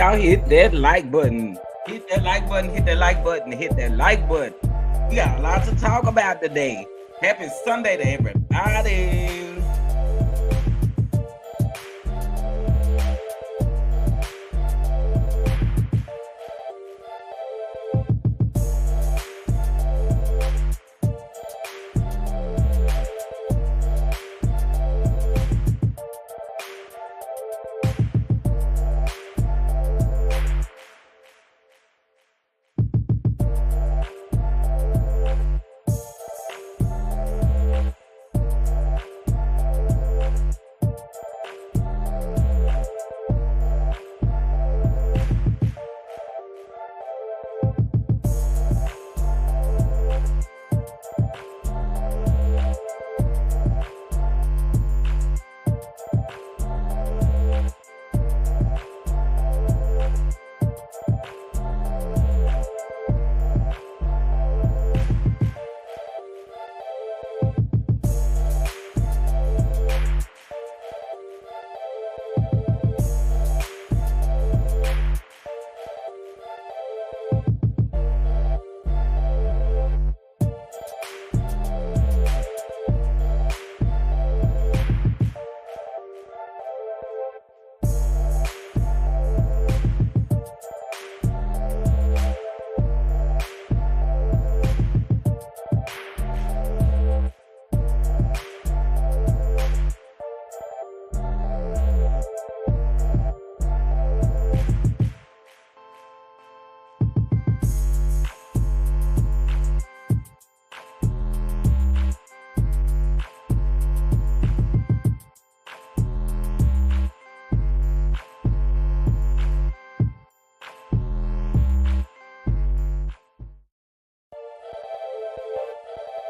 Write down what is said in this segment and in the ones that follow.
y'all hit that like button. Hit that like button, hit that like button, hit that like button. We got a lot to talk about today. Happy Sunday to everybody.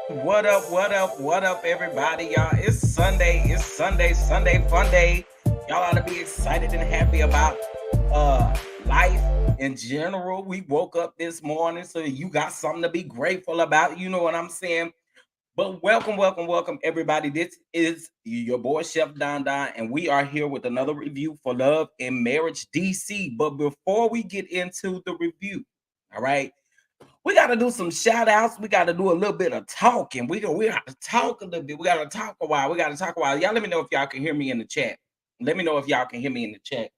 What up, what up, what up, everybody, y'all? It's Sunday fun day. Y'all ought to be excited and happy about life in general. We woke up this morning, so you got something to be grateful about. You know what I'm saying? But welcome, everybody. This is your boy Chef Don Don, and we are here with another review for Love and Marriage DC. But before we get into the review, all right, we got to do some shout outs. We got to do a little bit of talking. We got to talk a little bit. We got to talk a while. Y'all let me know if y'all can hear me in the chat. Let me know if y'all can hear me in the chat.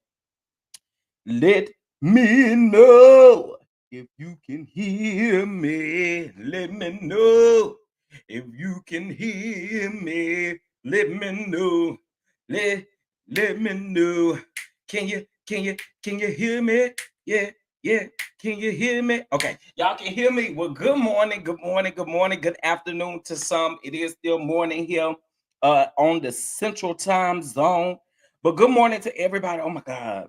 Let me know if you can hear me. Let me know if you can hear me. Let me know. Let me know. Can you hear me? Yeah. Can you hear me? Okay, y'all can hear me. Well, good morning, good afternoon to some. It is still morning here on the Central Time Zone. But good morning to everybody. Oh my God.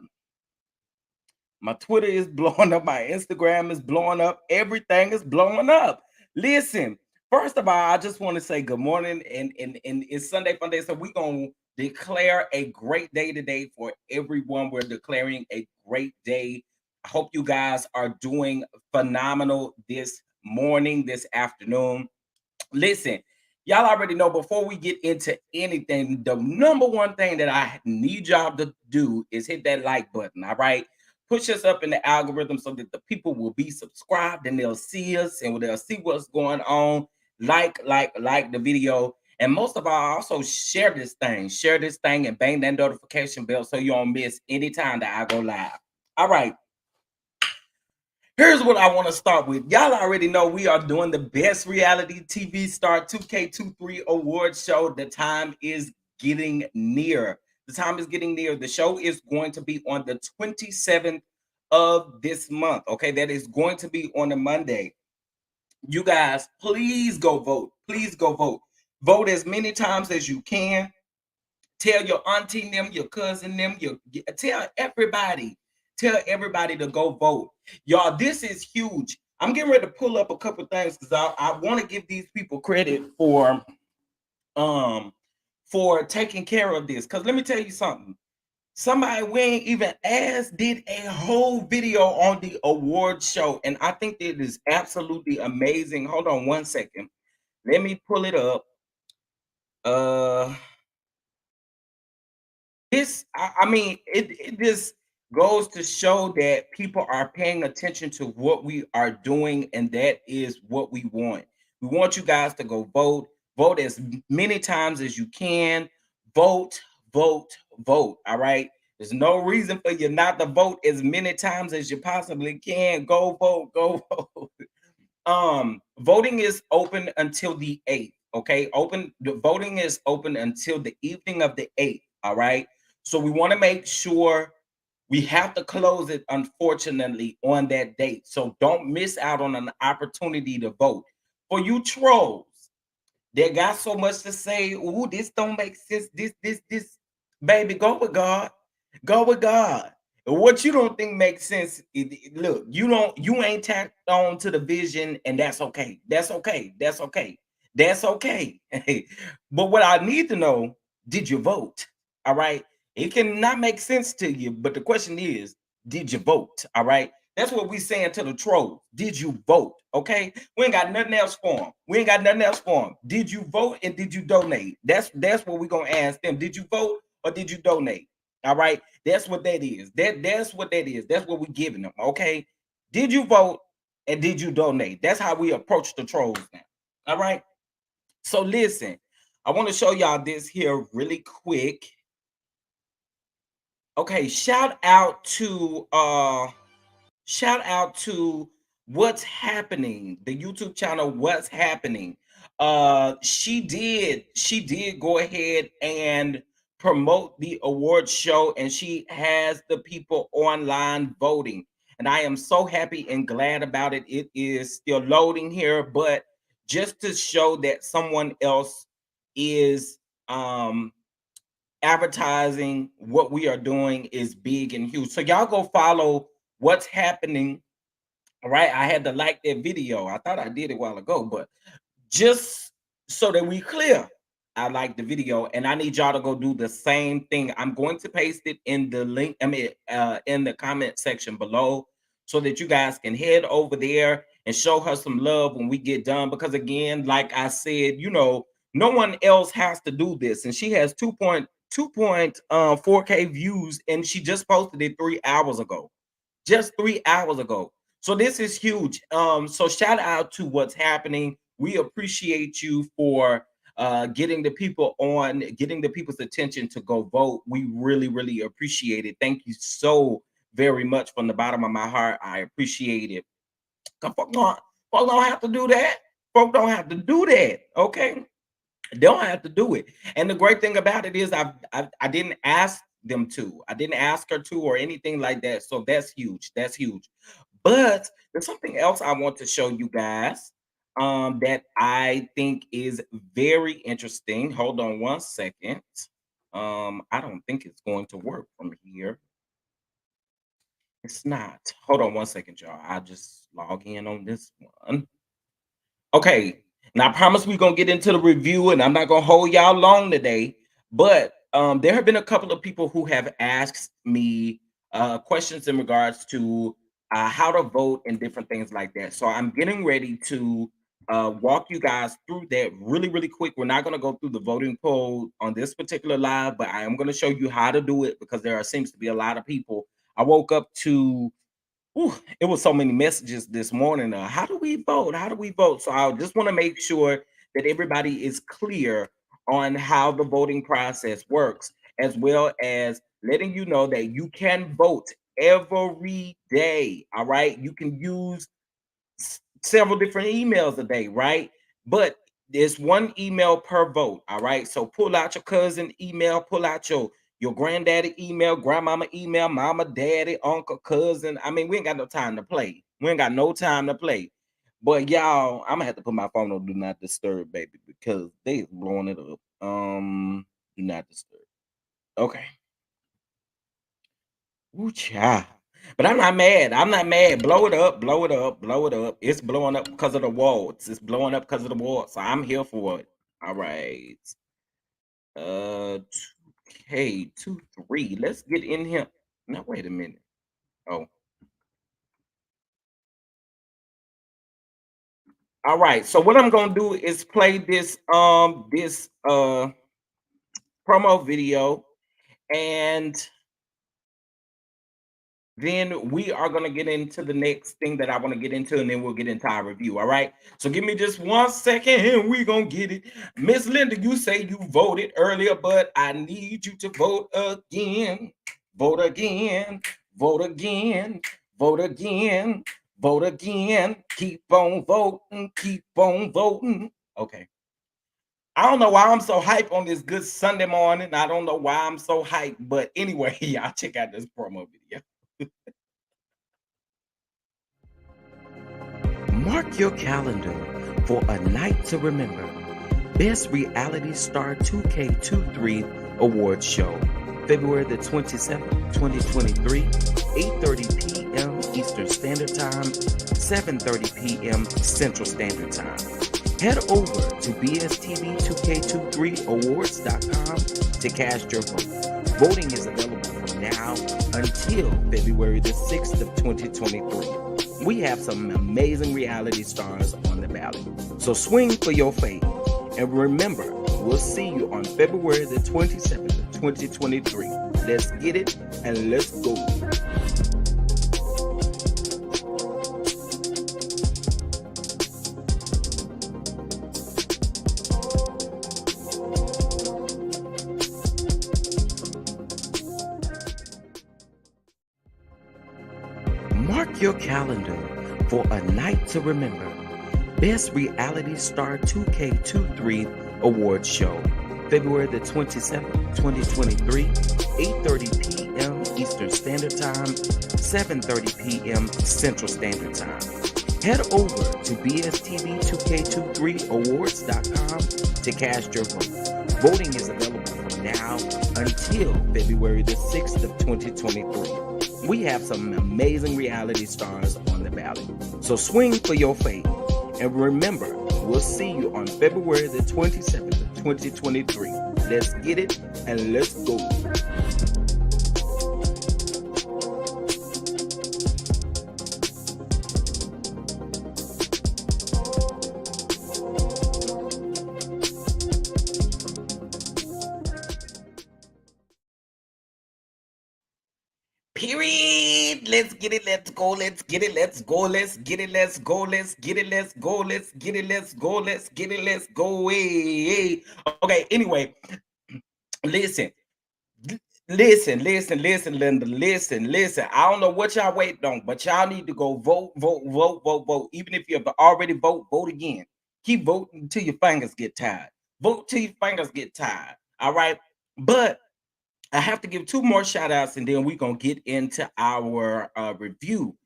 My Twitter is blowing up. My Instagram is blowing up. Everything is blowing up. Listen, first of all, I just want to say good morning. And it's Sunday Fun Day. So we're going to declare a great day today for everyone. We're declaring a great day. I hope you guys are doing phenomenal this morning, this afternoon. Listen, y'all already know before we get into anything, the number one thing that I need y'all to do is hit that like button. All right. Push us up in the algorithm so that the people will be subscribed and they'll see us and they'll see what's going on. Like the video. And most of all, also share this thing and bang that notification bell so you don't miss any time that I go live. All right. Here's what I want to start with. Y'all already know we are doing the Best Reality TV Star 2K23 Award Show. The time is getting near. The show is going to be on the 27th of this month. Okay, that is going to be on a Monday. You guys, please go vote. Please go vote. Vote as many times as you can. Tell your auntie them, your cousin them, tell everybody. Tell everybody to go vote. Y'all, this is huge. I'm getting ready to pull up a couple things because I want to give these people credit for taking care of this. Because let me tell you something. Somebody we ain't even asked did a whole video on the award show, and I think it is absolutely amazing. Hold on one second. Let me pull it up. This, I mean, it is. goes to show that people are paying attention to what we are doing, and that is what we want. We want you guys to go vote, vote as many times as you can, vote, vote, vote. All right. There's no reason for you not to vote as many times as you possibly can. Go vote, go vote. Voting is open until the 8th. Okay, the voting is open until the evening of the 8th. All right. So we want to make sure we have to close it, unfortunately, on that date. So don't miss out on an opportunity to vote. For you trolls that got so much to say, ooh, this don't make sense. This, baby, go with God. Go with God. What you don't think makes sense, look, you ain't tapped on to the vision, and that's okay. That's okay. That's okay. That's okay. But what I need to know, did you vote? All right. It can not make sense to you, but the question is, did you vote? All right. That's what we saying to the trolls. Did you vote? Okay. We ain't got nothing else for them. We ain't got nothing else for them. Did you vote and did you donate? That's what we're gonna ask them. Did you vote or did you donate? All right. That's what that is. That's what that is. That's what we're giving them. Okay. Did you vote and did you donate? That's how we approach the trolls now. All right. So listen, I want to show y'all this here really quick. Okay, shout out to What's Happening, the YouTube channel What's Happening. She did go ahead and promote the award show, and she has the people online voting. And I am so happy and glad about it. It is still loading here, but just to show that someone else is advertising what we are doing is big and huge. So y'all go follow What's Happening. All right. I had to like that video. I thought I did it a while ago, but just so that we clear, I like the video and I need y'all to go do the same thing. I'm going to paste it in the link, in the comment section below so that you guys can head over there and show her some love when we get done. Because again, like I said, no one else has to do this. And she has 2.4K views and she just posted it 3 hours ago. Just 3 hours ago. So this is huge. So shout out to What's Happening. We appreciate you for getting the people on, getting the people's attention to go vote. We really, really appreciate it. Thank you so very much from the bottom of my heart. I appreciate it. 'Cause folk don't have to do that. Folk don't have to do that. Okay. They don't have to do it. And the great thing about it is I didn't ask them to. I didn't ask her to or anything like that. So that's huge. That's huge. But there's something else I want to show you guys that I think is very interesting. Hold on one second. I don't think it's going to work from here. It's not. Hold on one second, y'all. I'll just log in on this one. Okay. Now I promise we're gonna get into the review, and I'm not gonna hold y'all long today. But there have been a couple of people who have asked me questions in regards to how to vote and different things like that. So I'm getting ready to walk you guys through that really, really quick. We're not gonna go through the voting poll on this particular live, but I am gonna show you how to do it because there seems to be a lot of people. I woke up to it was so many messages this morning. How do we vote? How do we vote? So I just want to make sure that everybody is clear on how the voting process works, as well as letting you know that you can vote every day. All right. You can use several different emails a day, right? But there's one email per vote. All right. So pull out your cousin email, pull out your granddaddy email, grandmama email, mama, daddy, uncle, cousin. I mean, we ain't got no time to play. We ain't got no time to play. But y'all, I'm gonna have to put my phone on do not disturb, baby, because they blowing it up. Do not disturb. Okay. Ooh, child. But I'm not mad. I'm not mad. Blow it up, blow it up, blow it up. It's blowing up because of the walls. It's blowing up because of the walls. So I'm here for it. All right. 2K, 2-3. Let's get in here. Now, wait a minute. Oh, all right. So what I'm gonna do is play this promo video and Then we are going to get into the next thing that I want to get into, and then we'll get into our review. All right. So give me just 1 second and we're going to get it. Miss Linda, you say you voted earlier, but I need you to vote again. Vote again. Vote again. Vote again. Vote again. Keep on voting. Keep on voting. Okay. I don't know why I'm so hype on this good Sunday morning. I don't know why I'm so hype, but anyway, y'all check out this promo video. Mark your calendar for a night to remember. Best Reality Star 2K23 Awards Show, February the 27th, 2023, 8:30 p.m. Eastern Standard Time, 7:30 p.m. Central Standard Time. Head over to BSTV2K23Awards.com to cast your vote. Voting is available from now until February the 6th of 2023. We have some amazing reality stars on the ballot. So swing for your fate. And remember, we'll see you on February the 27th of 2023. Let's get it and let's go. Mark your calendar for a night to remember. Best Reality Star 2K23 Awards Show, February the 27th, 2023, 8:30 p.m. Eastern Standard Time, 7:30 p.m. Central Standard Time. Head over to BSTV2K23Awards.com to cast your vote. Voting is available from now until February the 6th of 2023. We have some amazing reality stars on the ballot. So swing for your fate. And remember, we'll see you on February the 27th of 2023. Let's get it and let's go. Period. Let's get it. Let's go. Let's get it. Let's go. Let's get it. Let's go. Let's get it. Let's go. Let's get it. Let's go. Let's get it. Let's go. Hey. Okay. Anyway, listen. Listen, Linda. Listen. I don't know what y'all waiting on, but y'all need to go vote. Even if you've already vote again. Keep voting until your fingers get tired. Vote till your fingers get tired. All right. But I have to give two more shout outs and then we're gonna get into our review.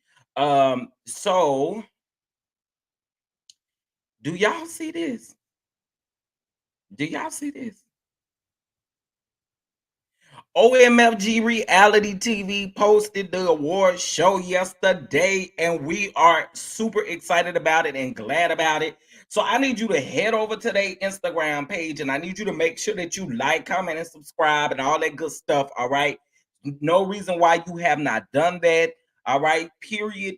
So do y'all see this? Do y'all see this? OMFG Reality TV posted the award show yesterday, and we are super excited about it and glad about it. So I need you to head over to their Instagram page, and I need you to make sure that you like, comment, and subscribe, and all that good stuff. All right. No reason why you have not done that. All right. Period.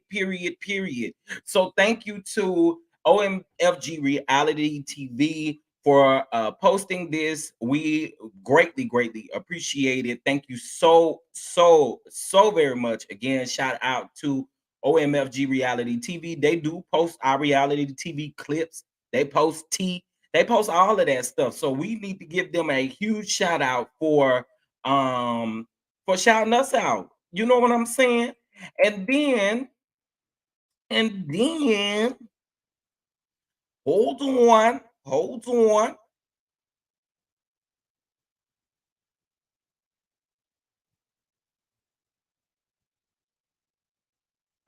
So thank you to OMFG Reality TV for posting this. We greatly appreciate it. Thank you so very much. Again, shout out to OMFG Reality TV. They do post our reality TV clips. They post they post all of that stuff. So we need to give them a huge shout out for shouting us out. You know what I'm saying? And then hold on.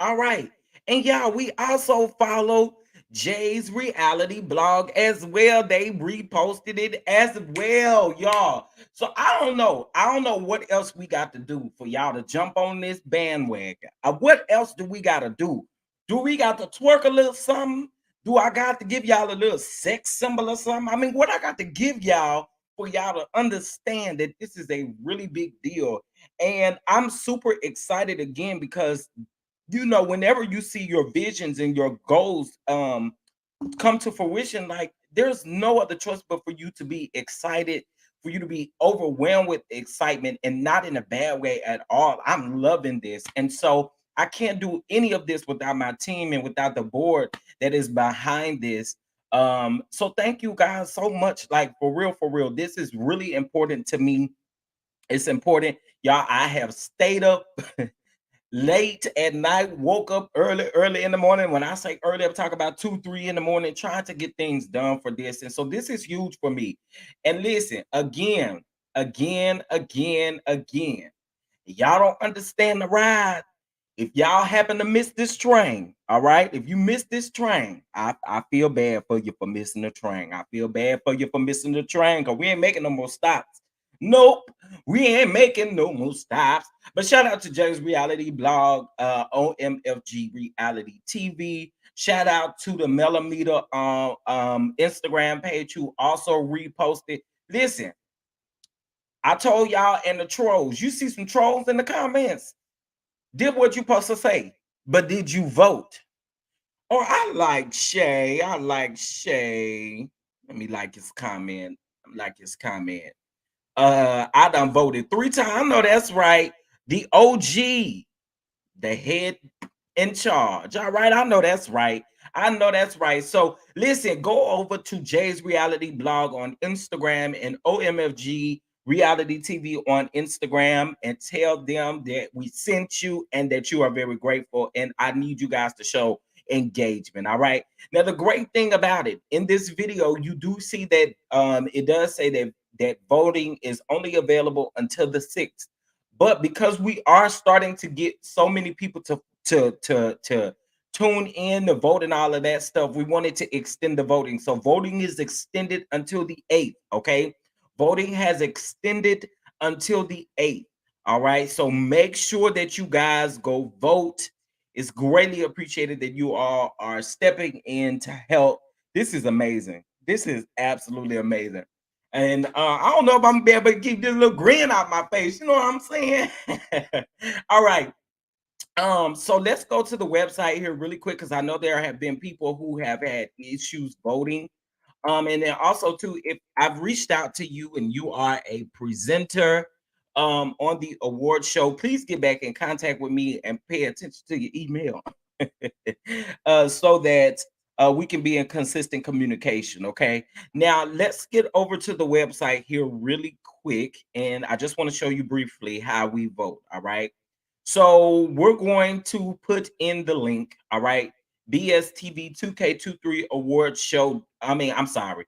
All right. And y'all, we also follow Jay's reality blog as well. They reposted it as well, y'all. So I don't know. I don't know what else we got to do for y'all to jump on this bandwagon. What else do we got to do? Do we got to twerk a little something? Do I got to give y'all a little sex symbol or something? I mean, what I got to give y'all for y'all to understand that this is a really big deal. And I'm super excited again because whenever you see your visions and your goals come to fruition, like there's no other choice but for you to be excited for you to be overwhelmed with excitement and not in a bad way at all. I'm loving this. And so I can't do any of this without my team and without the board that is behind this. So thank you guys so much. Like for real, for real. This is really important to me. It's important. Y'all, I have stayed up late at night, woke up early in the morning. When I say early, I'm talking about 2, 3 in the morning, trying to get things done for this. And so this is huge for me. And listen, again. Y'all don't understand the ride. If y'all happen to miss this train, all right. If you miss this train, I feel bad for you for missing the train. I feel bad for you for missing the train because we ain't making no more stops. Nope, we ain't making no more stops. But shout out to James Reality Blog, OMFG Reality TV. Shout out to the Millimeter Instagram page who also reposted. Listen, I told y'all and the trolls, you see some trolls in the comments. Did what you supposed to say, but did you vote? Or I like Shay. I like Shay. Let me like his comment. Like his comment. I done voted 3 times. I know that's right. The OG, the head in charge. All right, I know that's right. I know that's right. So listen, go over to Jay's Reality Blog on Instagram and OMFG Reality TV on Instagram and tell them that we sent you and that you are very grateful. And I need you guys to show engagement. All right. Now, the great thing about it in this video, you do see that it does say that voting is only available until the 6th. But because we are starting to get so many people to tune in to vote and all of that stuff, we wanted to extend the voting. So voting is extended until the 8th. Okay. Voting has extended until the 8th. All right. So make sure that you guys go vote. It's greatly appreciated that you all are stepping in to help. This is amazing. This is absolutely amazing. And I don't know if I'm gonna be able to keep this little grin out my face. You know what I'm saying? All right. So let's go to the website here really quick because I know there have been people who have had issues voting. And then also too, if I've reached out to you and you are a presenter on the award show, please get back in contact with me and pay attention to your email so that we can be in consistent communication. Okay. Now let's get over to the website here really quick. And I just want to show you briefly how we vote. All right. So we're going to put in the link. All right. BSTV 2K23 Awards Show. I'm sorry.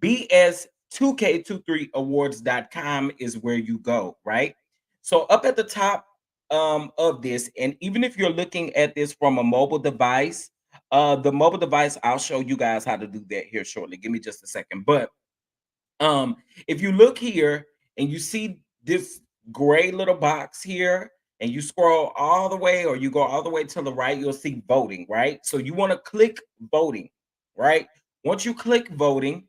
BS2K23 Awards.com is where you go, right? So up at the top of this, and even if you're looking at this from a mobile device, the mobile device, I'll show you guys how to do that here shortly. Give me just a second. But if you look here and you see this gray little box here, and you scroll all the way or you go all the way to the right, you'll see voting, right? So you want to click voting, right? Once you click voting,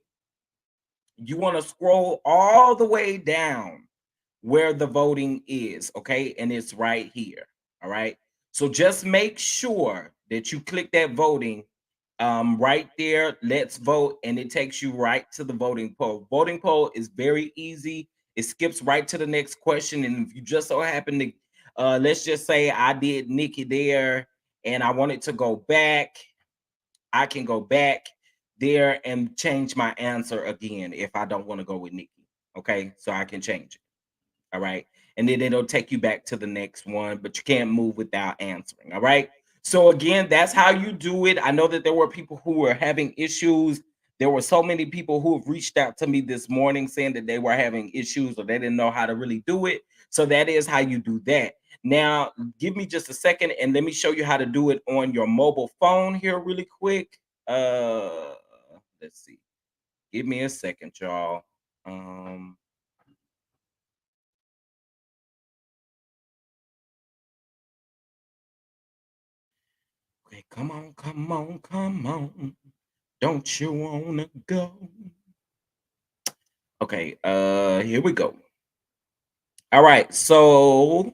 you want to scroll all the way down where the voting is, okay? And it's right here, all right? So just make sure that you click that voting right there. Let's vote, and it takes you right to the voting poll. Voting poll is very easy. It skips right to the next question, and if you just so happen to, let's just say I did Nikki there, and I wanted to go back, I can go back there and change my answer again if I don't want to go with Nikki. Okay, so I can change it. All right. And then it'll take you back to the next one, but you can't move without answering. All right. So again, that's how you do it. I know that there were people who were having issues. There were so many people who have reached out to me this morning saying that they were having issues or they didn't know how to really do it. So that is how you do that. Now, give me just a second and let me show you how to do it on your mobile phone here really quick. Let's see. Give me a second, y'all. Okay, come on, come on, come on. Don't you wanna go? Okay, here we go. All right, so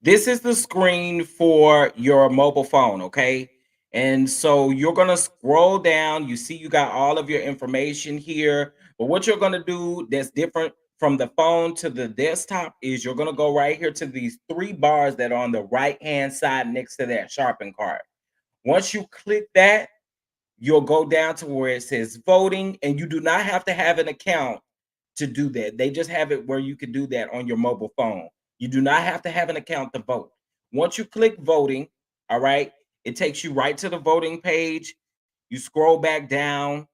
this is the screen for your mobile phone, okay? And so you're going to scroll down. You see, you got all of your information here. But what you're going to do that's different from the phone to the desktop is you're going to go right here to these three bars that are on the right hand side next to that shopping cart. Once you click that, you'll go down to where it says voting, and you do not have to have an account to do that. They just have it where you can do that on your mobile phone. You do not have to have an account to vote. Once you click voting, all right, it takes you right to the voting page. You scroll back down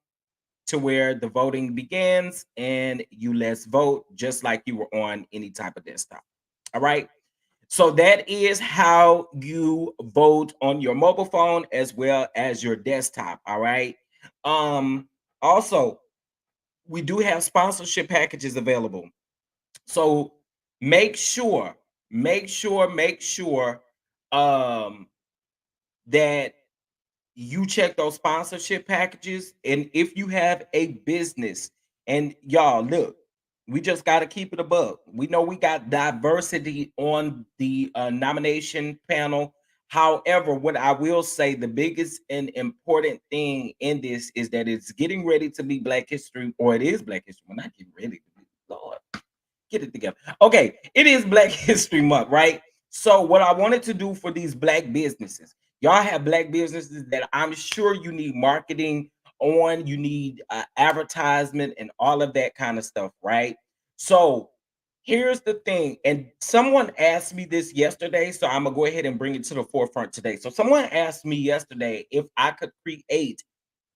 to where the voting begins and you let's vote just like you were on any type of desktop. All right. So that is how you vote on your mobile phone as well as your desktop. All right. Also, we do have sponsorship packages available. So make sure, make sure um that you check those sponsorship packages. And if you have a business, and y'all look, we just got to keep it above. We know we got diversity on the nomination panel. However, what I will say, the biggest and important thing in this is that it's getting ready to be Black History, or it is Black History. We're not getting ready to be. Lord, get it together. Okay, it is Black History Month, right? So, what I wanted to do for these Black businesses, y'all have Black businesses that I'm sure you need marketing on, you need advertisement and all of that kind of stuff, right? So, here's the thing, and someone asked me this yesterday, so I'm gonna go ahead and bring it to the forefront today. So, someone asked me yesterday if I could create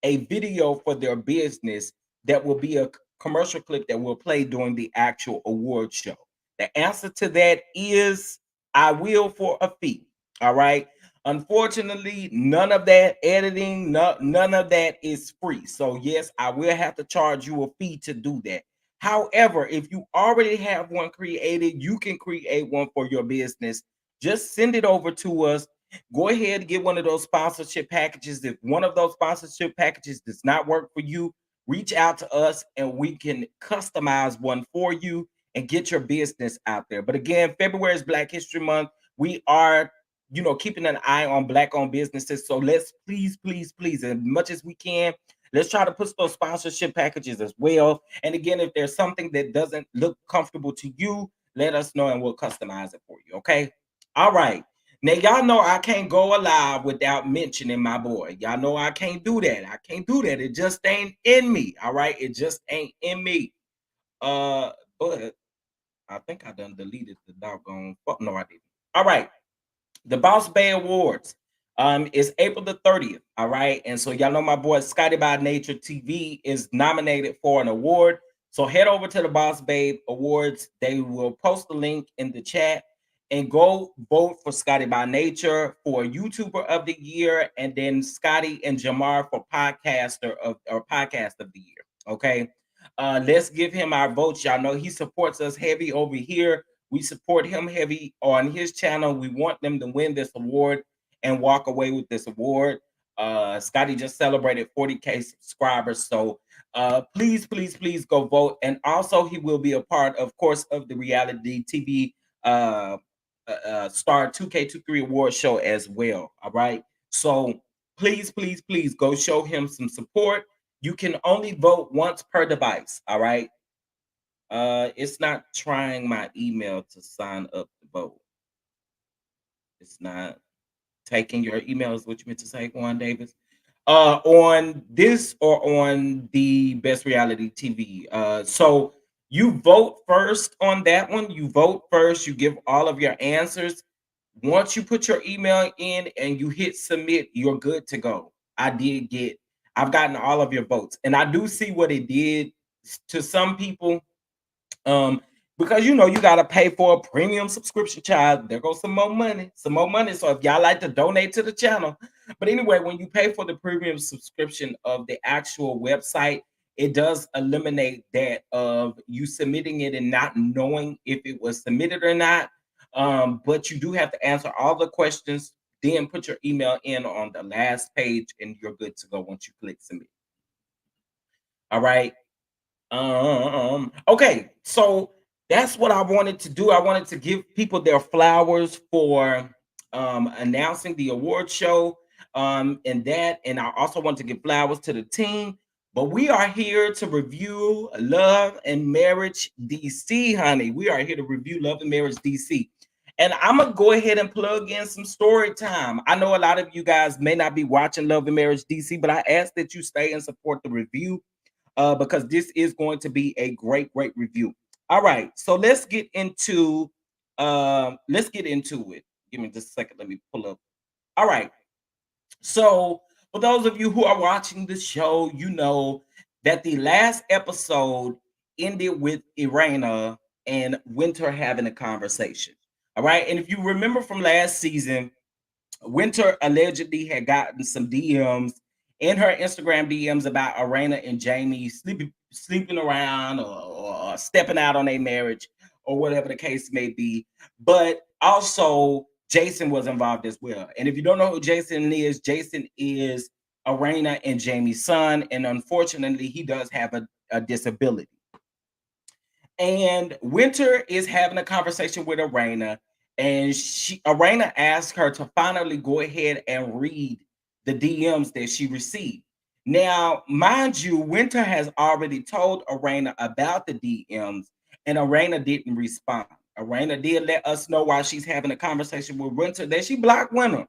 a video for their business that will be a commercial clip that will play during the actual award show. The answer to that is I will for a fee. All right. Unfortunately, none of that editing, none of that is free. So, yes, I will have to charge you a fee to do that. However, if you already have one created, you can create one for your business. Just send it over to us. Go ahead and get one of those sponsorship packages. If one of those sponsorship packages does not work for you, reach out to us and we can customize one for you and get your business out there. But again, February is Black History Month. We are, keeping an eye on Black owned businesses. So let's please, please, please, as much as we can, let's try to put those sponsorship packages as well. And again, if there's something that doesn't look comfortable to you, let us know and we'll customize it for you. Okay. All right. Now, y'all know I can't go alive without mentioning my boy. Y'all know I can't do that. I can't do that. It just ain't in me. All right. It just ain't in me. Uh, but I think I done deleted the doggone. No, I didn't. All right. The Boss Bay Awards is April the 30th. All right. And so y'all know my boy Scotty by Nature TV is nominated for an award. So head over to the Boss Babe Awards. They will post the link in the chat and go vote for Scotty by Nature for YouTuber of the Year, and then Scotty and Jamar for Podcast of the Year. Okay. Let's give him our votes. Y'all know he supports us heavy over here. We support him heavy on his channel. We want them to win this award and walk away with this award. Scotty just celebrated 40K subscribers. So please, please, please go vote. And also, he will be a part, of course, of the reality TV Star 2K23 award show as well. All right. So please, please, please go show him some support. You can only vote once per device. All right. It's not trying my email to sign up to vote. It's not taking your email, is what you meant to say, Juan Davis. On this or on the Best Reality TV. So you vote first on that one. You vote first. You give all of your answers. Once you put your email in and you hit submit, you're good to go. I've gotten all of your votes, and I do see what it did to some people. Because you gotta pay for a premium subscription, child. There goes some more money, some more money. So if y'all like to donate to the channel, but anyway, when you pay for the premium subscription of the actual website, it does eliminate that of you submitting it and not knowing if it was submitted or not. But you do have to answer all the questions, then put your email in on the last page, and you're good to go once you click submit. All right. Okay, so that's what I wanted to do. I wanted to give people their flowers for announcing the award show. And that, and I also want to give flowers to the team. But we are here to review Love and Marriage DC, honey. We are here to review Love and Marriage DC. And I'm gonna go ahead and plug in some story time. I know a lot of you guys may not be watching Love and Marriage DC, but I ask that you stay and support the review because this is going to be a great review. All right, so let's get into it. Give me just a second. Let me pull up. All right. So, for those of you who are watching the show, you know that the last episode ended with Irena and Winter having a conversation. All right. And if you remember from last season, Winter allegedly had gotten some DMs in her Instagram DMs about Arena and Jamie sleeping around or stepping out on a marriage or whatever the case may be. But also Jason was involved as well. And if you don't know who Jason is Arena and Jamie's son, and unfortunately, he does have a disability. And Winter is having a conversation with Arena, and Arena asked her to finally go ahead and read the DMs that she received. Now, mind you, Winter has already told Arena about the DMs, and Arena didn't respond. Arena did let us know while she's having a conversation with Winter that she blocked Winter.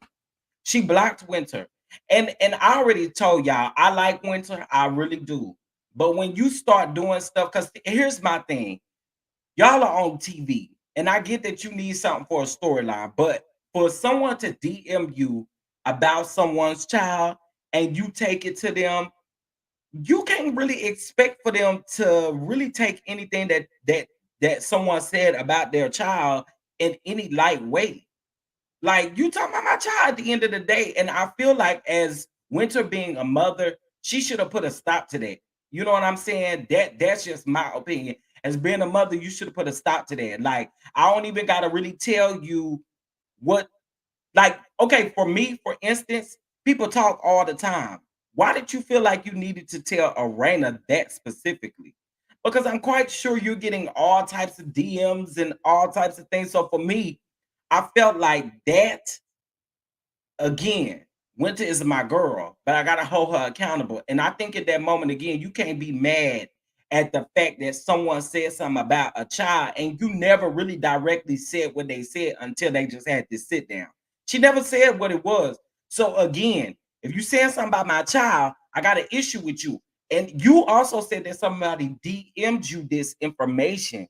She blocked Winter. And I already told y'all I like Winter, I really do. But when you start doing stuff, because here's my thing, y'all are on TV, and I get that you need something for a storyline, but for someone to DM you about someone's child and you take it to them, you can't really expect for them to really take anything that someone said about their child in any light way. Like, you talking about my child at the end of the day, and I feel like as Winter being a mother, she should have put a stop to that. You know what I'm saying? That's just my opinion. As being a mother, you should have put a stop to that. Like, I don't even gotta really tell you what, like, okay, for me, for instance, people talk all the time. Why did you feel like you needed to tell Arena that specifically? Because I'm quite sure you're getting all types of DMs and all types of things. So for me, I felt like that again. Winter is my girl, but I gotta hold her accountable. And I think at that moment again, you can't be mad at the fact that someone said something about a child and you never really directly said what they said until they just had to sit down. She never said what it was. So again, if you said something about my child, I got an issue with you. And you also said that somebody DM'd you this information.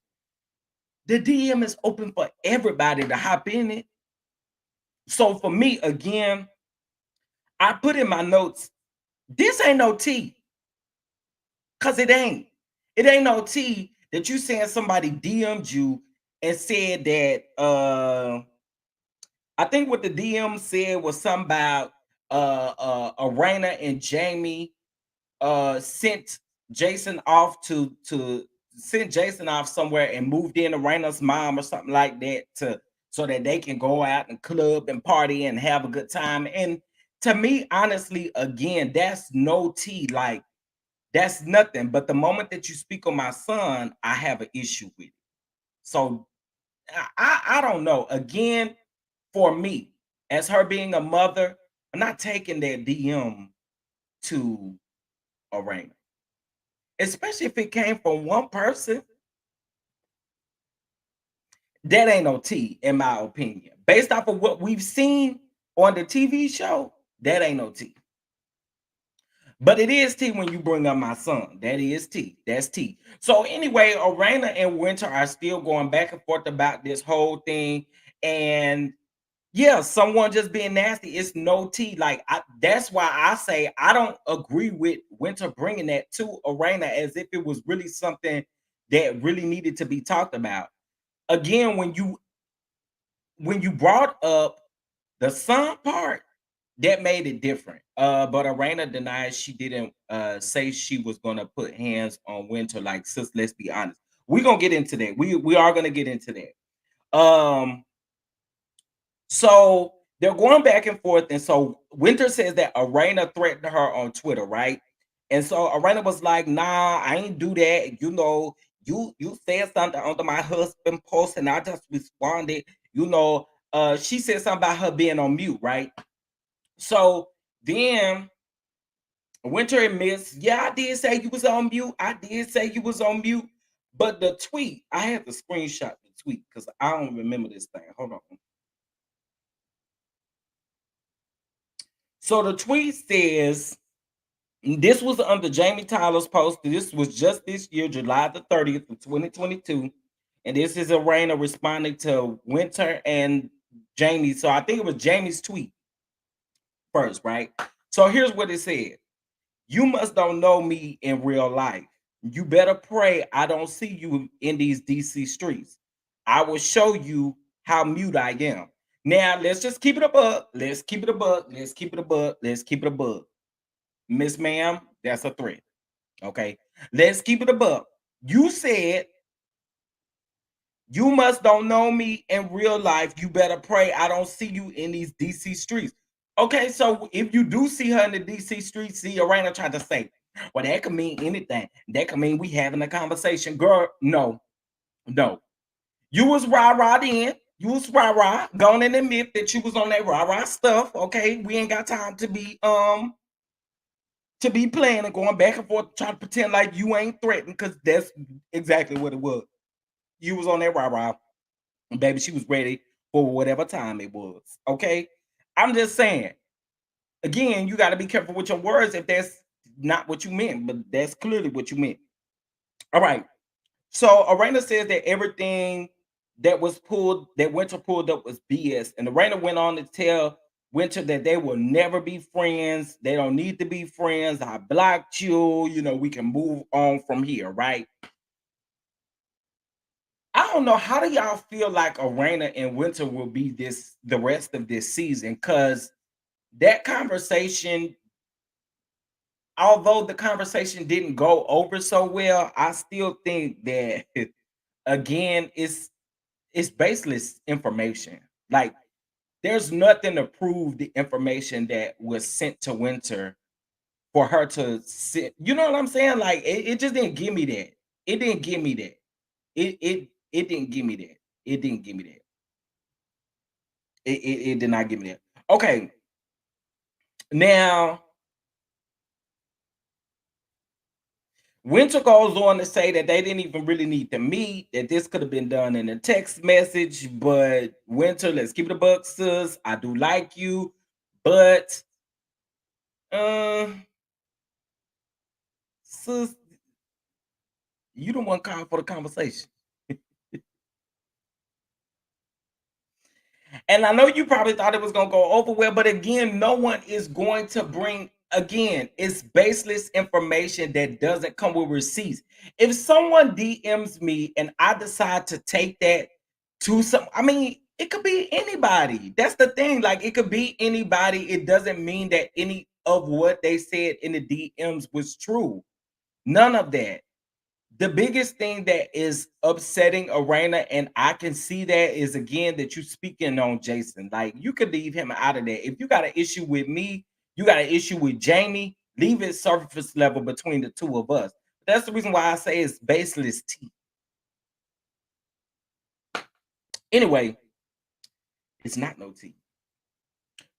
The DM is open for everybody to hop in it. So for me, again, I put in my notes, this ain't no tea. Cause it ain't. It ain't no tea that you saying somebody DM'd you and said that I think what the DM said was something about Arena and Jamie sent Jason off to sent Jason off somewhere and moved in Arena's mom or something like that to so that they can go out and club and party and have a good time. And to me, honestly, again, that's no tea. Like, that's nothing. But the moment that you speak on my son, I have an issue with it. So I don't know. Again, for me, as her being a mother, I'm not taking that DM to Arena, especially if it came from one person. That ain't no tea, in my opinion. Based off of what we've seen on the TV show, that ain't no tea. But it is tea when you bring up my son. That is tea. That's tea. So anyway, Arena and Winter are still going back and forth about this whole thing. And yeah, someone just being nasty. It's no tea. Like, that's why I say I don't agree with Winter bringing that to Arena as if it was really something that really needed to be talked about. Again, when you brought up the son part, that made it different. But Arena denied she didn't say she was gonna put hands on Winter. Like, sis, let's be honest. We're gonna get into that. We are gonna get into that. So they're going back and forth, and so Winter says that Arena threatened her on Twitter, right? And so Arena was like, "Nah, I ain't do that. You know, you said something under my husband post, and I just responded. You know, she said something about her being on mute, right? So Then Winter admits, yeah, I did say you was on mute. I did say you was on mute. But the tweet, I had to screenshot the tweet because I don't remember this thing. Hold on. So the tweet says, this was under Jamie Tyler's post. This was just this year, July the 30th of 2022. And this is Arena responding to Winter and Jamie. So I think it was Jamie's tweet first, right? So here's what it said. You must don't know me in real life. You better pray I don't see you in these DC streets. I will show you how mute I am. Now let's just keep it a buck. Let's keep it a buck. Let's keep it a buck. Let's keep it a buck. Miss Ma'am, that's a threat. Okay. Let's keep it a buck. You said you must don't know me in real life. You better pray I don't see you in these DC streets. Okay, so if you do see her in the DC streets, see Arena tried to say, well, that could mean anything. That could mean we having a conversation. Girl, no, no. You was rah-rah then. You was rah-rah. Go on and admit that you was on that rah-rah stuff. Okay. We ain't got time to be playing and going back and forth, trying to pretend like you ain't threatened, because that's exactly what it was. You was on that rah-rah. And baby, she was ready for whatever time it was. Okay. I'm just saying, again, you got to be careful with your words if that's not what you meant, but that's clearly what you meant. All right. So Arena says that everything that Winter pulled up was BS. And Arena went on to tell Winter that they will never be friends. They don't need to be friends. I blocked you. You know, we can move on from here, right? I don't know. How do y'all feel like Arena and Winter will be the rest of this season? Because that conversation, although the conversation didn't go over so well, I still think that again, it's baseless information. Like, there's nothing to prove the information that was sent to Winter for her to sit. You know what I'm saying? Like, it just didn't give me that. It didn't give me that. It didn't give me that. It didn't give me that. It did not give me that. Okay, now Winter goes on to say that they didn't even really need to meet, that this could have been done in a text message. But Winter, let's keep it a buck, sis. I do like you, but uh sis, you don't want to call for the conversation. And I know you probably thought it was going to go over well, but again, no one is going to bring, again, it's baseless information that doesn't come with receipts. If someone DMs me and I decide to take that to some, I mean, it could be anybody. That's the thing. Like, it could be anybody. It doesn't mean that any of what they said in the DMs was true. None of that. The biggest thing that is upsetting Arena, and I can see that, is again that you speaking on Jason. Like, you could leave him out of that. If you got an issue with me, you got an issue with Jamie, leave it surface level between the two of us. That's the reason why I say it's baseless tea. Anyway, it's not no tea.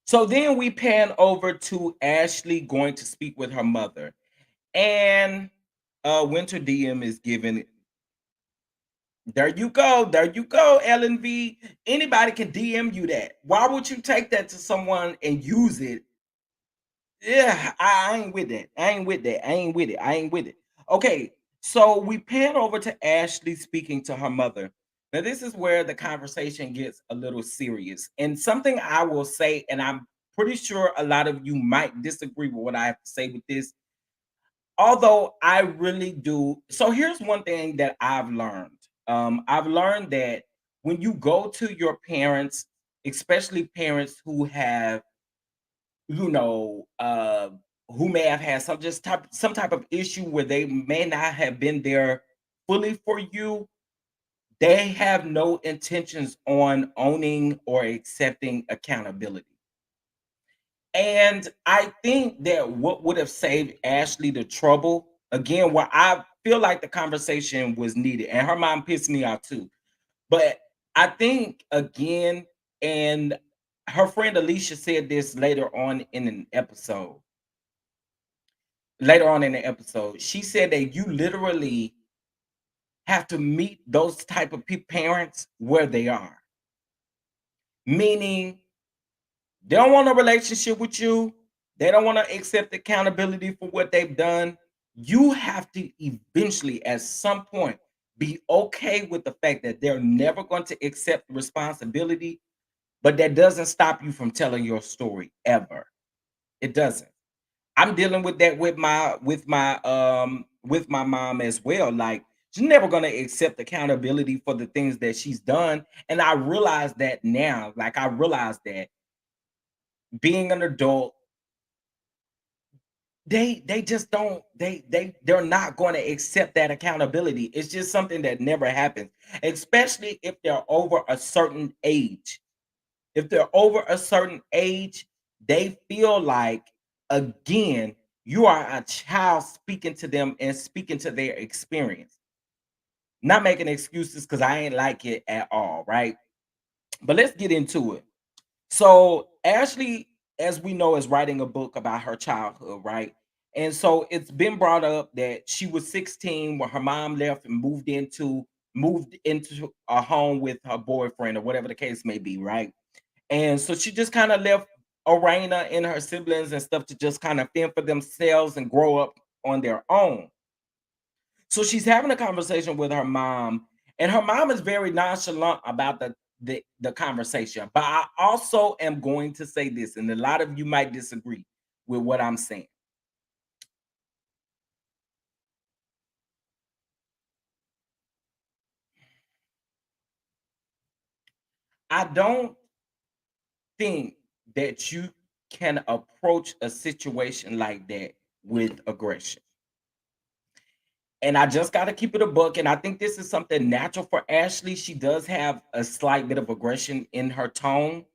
So then we pan over to Ashley going to speak with her mother. And Winter DM is giving. There you go. There you go, LNV. Anybody can DM you that. Why would you take that to someone and use it? Yeah, I ain't with that. I ain't with that. I ain't with it. I ain't with it. Okay, so we pan over to Ashley speaking to her mother. Now, this is where the conversation gets a little serious. And something I will say, and I'm pretty sure a lot of you might disagree with what I have to say with this, although I really do. So here's one thing that I've learned. I've learned that when you go to your parents, especially parents who have, you know, who may have had some type of issue where they may not have been there fully for you, they have no intentions on owning or accepting accountability. And I think that what would have saved Ashley the trouble, again, where I feel like the conversation was needed, and her mom pissed me off too. But I think again, and Her friend Alicia said this later on in the episode. She said that you literally have to meet those type of parents where they are, meaning they don't want a relationship with you. They don't want to accept accountability for what they've done. You have to eventually, at some point, be okay with the fact that they're never going to accept responsibility, but that doesn't stop you from telling your story ever. It doesn't. I'm dealing with that with my mom as well. Like, she's never gonna accept accountability for the things that she's done. And I realize that now. Like, I realize that being an adult, they just don't they're not going to accept that accountability. It's just something that never happens, especially if they're over a certain age. If they're over a certain age, they feel like, again, you are a child speaking to them and speaking to their experience. Not making excuses because I ain't like it at all, right? But let's get into it. So Ashley, as we know, is writing a book about her childhood, right? And so it's been brought up that she was 16 when her mom left and moved into a home with her boyfriend or whatever the case may be, right? And so she just kind of left Arena and her siblings and stuff to just kind of fend for themselves and grow up on their own. So she's having a conversation with her mom, and her mom is very nonchalant about the conversation. But I also am going to say this, and a lot of you might disagree with what I'm saying. I don't think that you can approach a situation like that with aggression. And I just got to keep it a book. And I think this is something natural for Ashley. She does have a slight bit of aggression in her tone.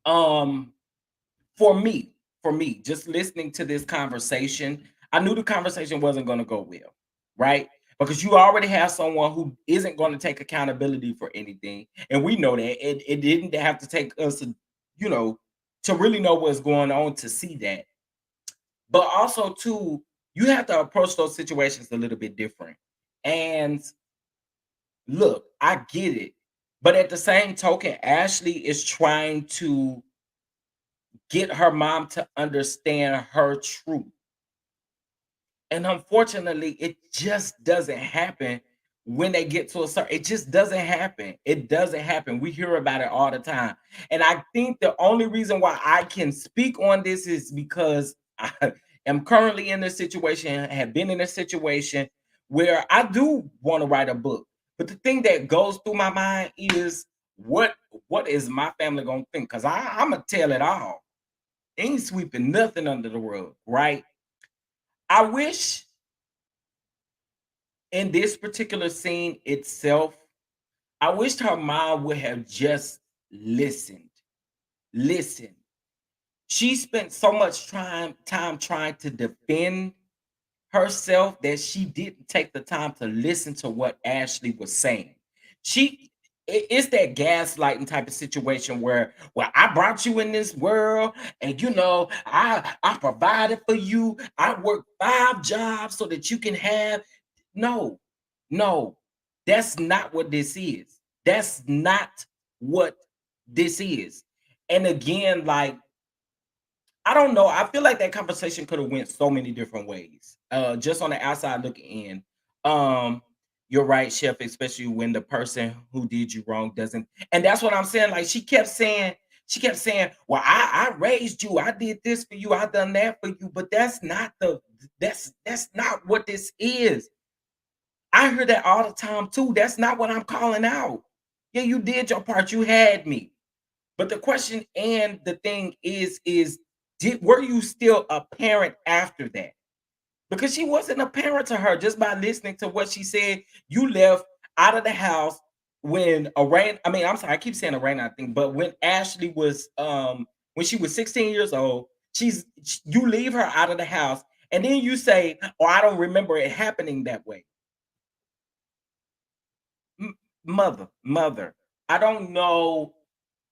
Um, for me, just listening to this conversation, I knew the conversation wasn't going to go well, right? Because you already have someone who isn't going to take accountability for anything, and we know that it didn't have to take us, you know, to really know what's going on to see that. But also, too, you have to approach those situations a little bit different. And look, I get it, but at the same token, Ashley is trying to get her mom to understand her truth. And unfortunately, it just doesn't happen when they get to a certain, it just doesn't happen. It doesn't happen. We hear about it all the time. And I think the only reason why I can speak on this is because I am currently in this situation, have been in a situation where I do want to write a book. But the thing that goes through my mind is what is my family gonna think? Because I'm gonna tell it all. Ain't sweeping nothing under the rug, right? I wish in this particular scene itself, I wished her mom would have just listened. Listen. She spent so much time trying to defend herself that she didn't take the time to listen to what Ashley was saying. She it's that gaslighting type of situation where, well, I brought you in this world, and I provided for you. I worked 5 jobs so that you can have. No, no, that's not what this is. That's not what this is. And again, like, I don't know. I feel like that conversation could have went so many different ways. Just on the outside looking in. Um, you're right, Chef, especially when the person who did you wrong doesn't. And that's what I'm saying. Like, she kept saying, well, I raised you, I did this for you, I done that for you. But that's not what this is. I hear that all the time too. That's not what I'm calling out. Yeah, you did your part, you had me. But the question and the thing is were you still a parent after that? Because she wasn't a parent to her just by listening to what she said. You left out of the house when Arain, I mean, I'm sorry, I keep saying Arain, I think, but when Ashley was when she was 16 years old, you leave her out of the house, and then you say, "Oh, I don't remember it happening that way." M- mother, I don't know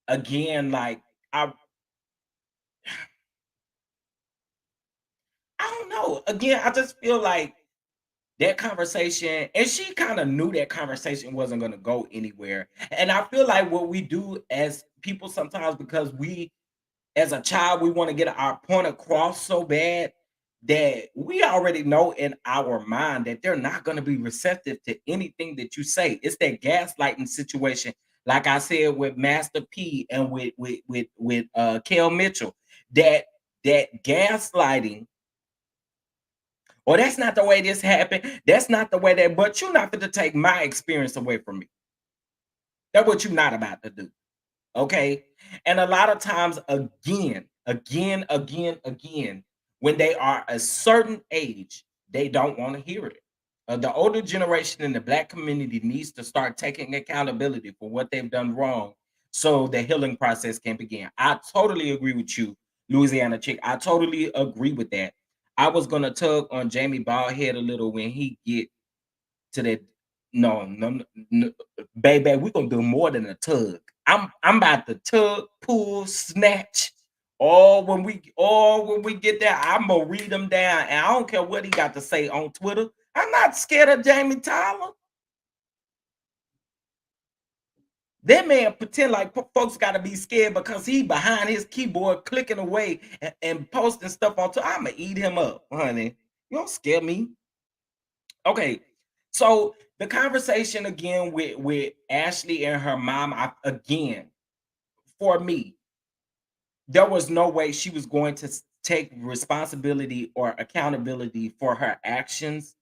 again, like I I don't know. Again, I just feel like that conversation, and she kind of knew that conversation wasn't going to go anywhere. And I feel like what we do as people sometimes, because we, as a child, we want to get our point across so bad that we already know in our mind that they're not going to be receptive to anything that you say. It's that gaslighting situation, like I said with Master P and with Kel Mitchell, that gaslighting. Or that's not the way this happened. That's not the way that, but you're not going to take my experience away from me. That's what you're not about to do. Okay. And a lot of times, again, when they are a certain age, they don't want to hear it. The older generation in the black community needs to start taking accountability for what they've done wrong so the healing process can begin. I totally agree with you, Louisiana chick. I totally agree with that. I was gonna tug on Jamie Baldhead a little when he get to that. No, no, no, no, baby, we're gonna do more than a tug. I'm about to tug, pull, snatch. When we get there, I'm gonna read him down, and I don't care what he got to say on Twitter. I'm not scared of Jamie Tyler. That man pretend like folks got to be scared because he behind his keyboard clicking away and posting stuff on Twitter. I'm gonna eat him up, honey. You don't scare me. Okay, so the conversation again with Ashley and her mom, again, for me, there was no way she was going to take responsibility or accountability for her actions.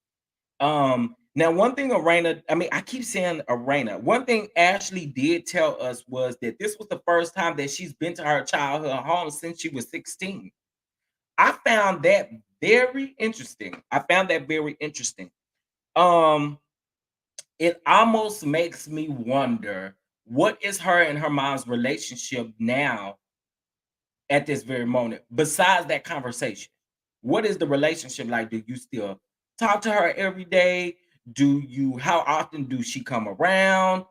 Now one thing Arena, I mean, I keep saying Arena. One thing Ashley did tell us was that this was the first time that she's been to her childhood home since she was 16. I found that very interesting. I found that very interesting. Um, it almost makes me wonder what is her and her mom's relationship now at this very moment, besides that conversation. What is the relationship like? Do you still talk to her every day? How often do she come around?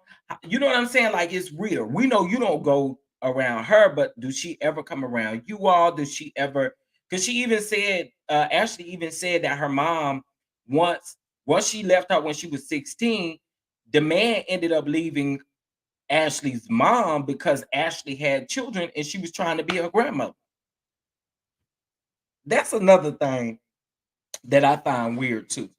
You know what I'm saying? Like, it's real. We know you don't go around her, but do she ever come around you all? Does she ever? Because she even said, Ashley even said that her mom, once once she left her when she was 16, the man ended up leaving Ashley's mom because Ashley had children and she was trying to be her grandmother. That's another thing that I find weird too.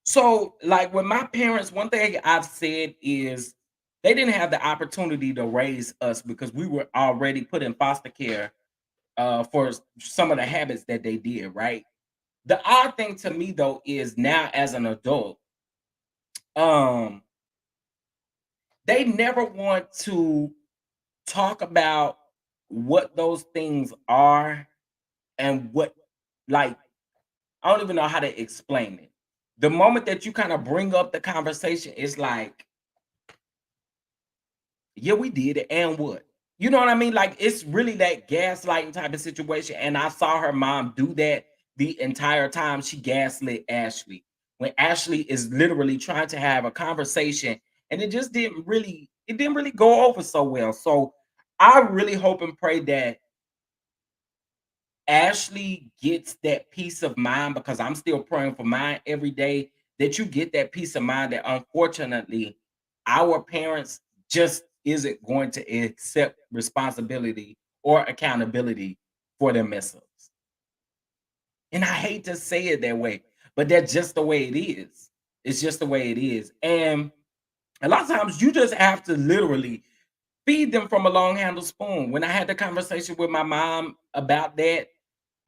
So, like with my parents, one thing I've said is they didn't have the opportunity to raise us because we were already put in foster care for some of the habits that they did, right? The odd thing to me though is now as an adult, um, they never want to talk about what those things are and what, like, I don't even know how to explain it. The moment that you kind of bring up the conversation, it's like, yeah, we did it, and what? You know what I mean? Like, it's really that gaslighting type of situation. And I saw her mom do that the entire time she gaslit Ashley. When Ashley is literally trying to have a conversation, and it didn't really go over so well. So I really hope and pray that Ashley gets that peace of mind, because I'm still praying for mine every day, that you get that peace of mind that unfortunately our parents just isn't going to accept responsibility or accountability for their mess ups. And I hate to say it that way, but that's just the way it is. It's just the way it is. And a lot of times you just have to literally feed them from a long handle spoon. When I had the conversation with my mom about that,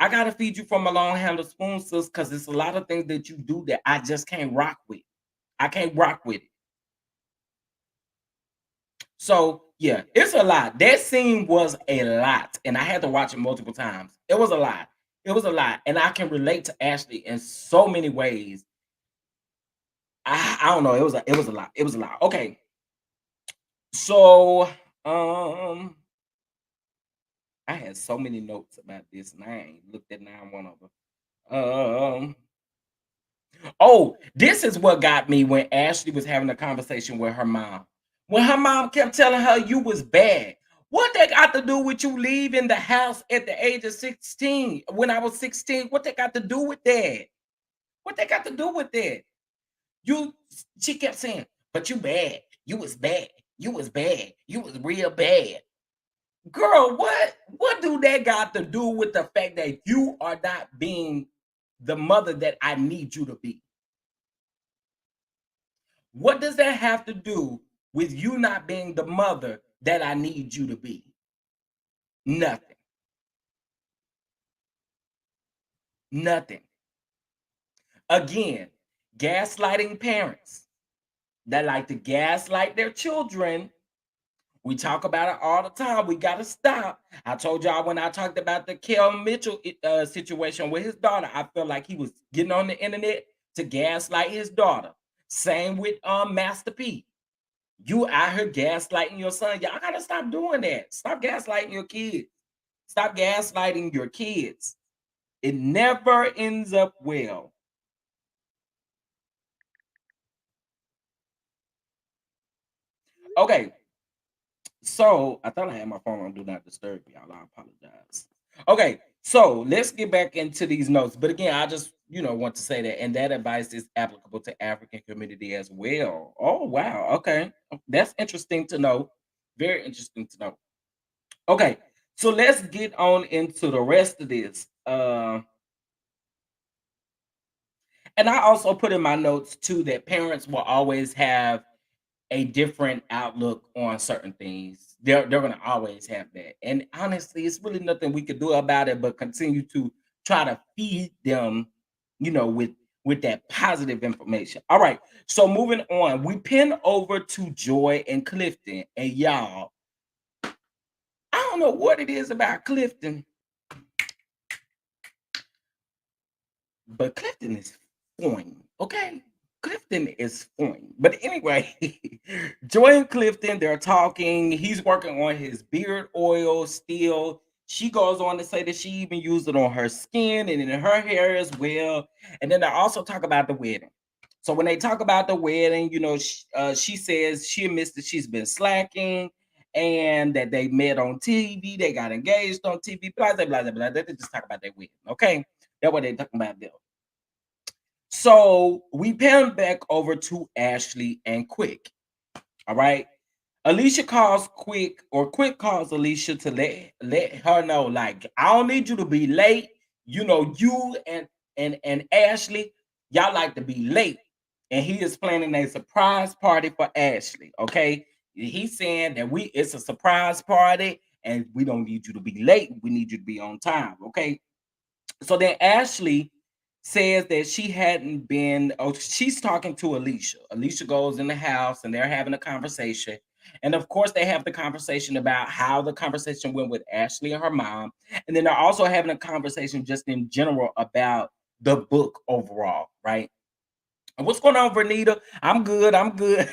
I gotta feed you from a long handle spoon, sis, because it's a lot of things that you do that I just can't rock with. I can't rock with it. So yeah, it's a lot. That scene was a lot, and I had to watch it multiple times. It was a lot. It was a lot, and I can relate to Ashley in so many ways. I don't know. It was a lot. It was a lot. Okay, so um, I had so many notes about this, and I ain't looked at now one of them. Um, Oh, this is what got me when Ashley was having a conversation with her mom. When her mom kept telling her you was bad. What they got to do with you leaving the house at the age of 16? When I was 16, what they got to do with that? What they got to do with that? You She kept saying, but you bad. You was bad. You was bad. You was real bad. Girl, what do that got to do with the fact that you are not being the mother that I need you to be? What does that have to do with you not being the mother that I need you to be? Nothing. Nothing. Again, gaslighting parents that like to gaslight their children. We talk about it all the time. We got to stop. I told y'all when I talked about the Kel Mitchell situation with his daughter, I felt like he was getting on the internet to gaslight his daughter. Same with Master P. You out here gaslighting your son. Y'all gotta stop doing that. Stop gaslighting your kids. Stop gaslighting your kids. It never ends up well. Okay, so I thought I had my phone on Do Not Disturb, y'all. I apologize. Okay, so let's get back into these notes. But again, I just want to say that, and that advice is applicable to African community as well. Oh wow, okay, that's interesting to know. Very interesting to know. Okay, so let's get on into the rest of this. And I also put in my notes too that parents will always have a different outlook on certain things. They're gonna always have that. And honestly, it's really nothing we could do about it but continue to try to feed them, with that positive information. All right. So moving on, we pin over to Joy and Clifton. And y'all, I don't know what it is about Clifton, but Clifton is fine. Okay. Clifton is fine. But anyway, Joy and Clifton, they're talking. He's working on his beard oil still. She goes on to say that she even used it on her skin and in her hair as well. And then they also talk about the wedding. So when they talk about the wedding, she says she admits that she's been slacking and that they met on TV. They got engaged on TV. Blah blah blah blah blah. They just talk about their wedding. Okay, that's what they're talking about there. So we pan back over to Ashley and Quick. All right. Alicia calls Quick, or Quick calls Alicia to let her know, like, I don't need you to be late. You and Ashley, y'all like to be late. And he is planning a surprise party for Ashley. Okay. He's saying that it's a surprise party and we don't need you to be late. We need you to be on time. Okay. So then Ashley says that she hadn't been, oh, she's talking to Alicia. Alicia goes in the house and they're having a conversation. And of course, they have the conversation about how the conversation went with Ashley and her mom. And then they're also having a conversation just in general about the book overall, right? And what's going on, Vernita? I'm good. I'm good.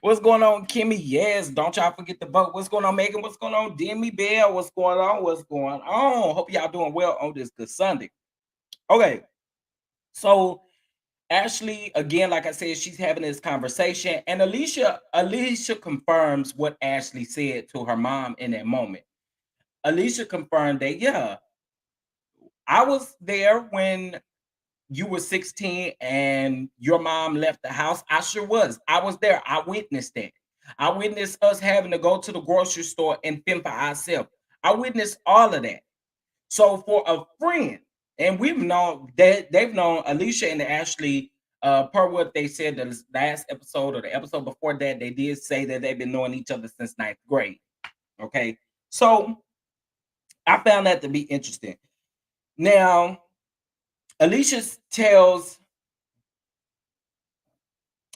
What's going on, Kimmy? Yes, don't y'all forget to vote. What's going on, Megan? What's going on, Demi Bell? What's going on? What's going on? Hope y'all doing well on this good Sunday. Okay, so Ashley, again, like I said, she's having this conversation, and Alicia confirms what Ashley said to her mom in that moment. Alicia confirmed that, yeah, I was there when you were 16 and your mom left the house. I sure was. I was there. I witnessed that. I witnessed us having to go to the grocery store and fend for ourselves. I witnessed all of that. So for a friend, and we've known that they've known Alicia and Ashley, per what they said the last episode or the episode before that, they did say that they've been knowing each other since ninth grade. Okay. So I found that to be interesting. Now, Alicia tells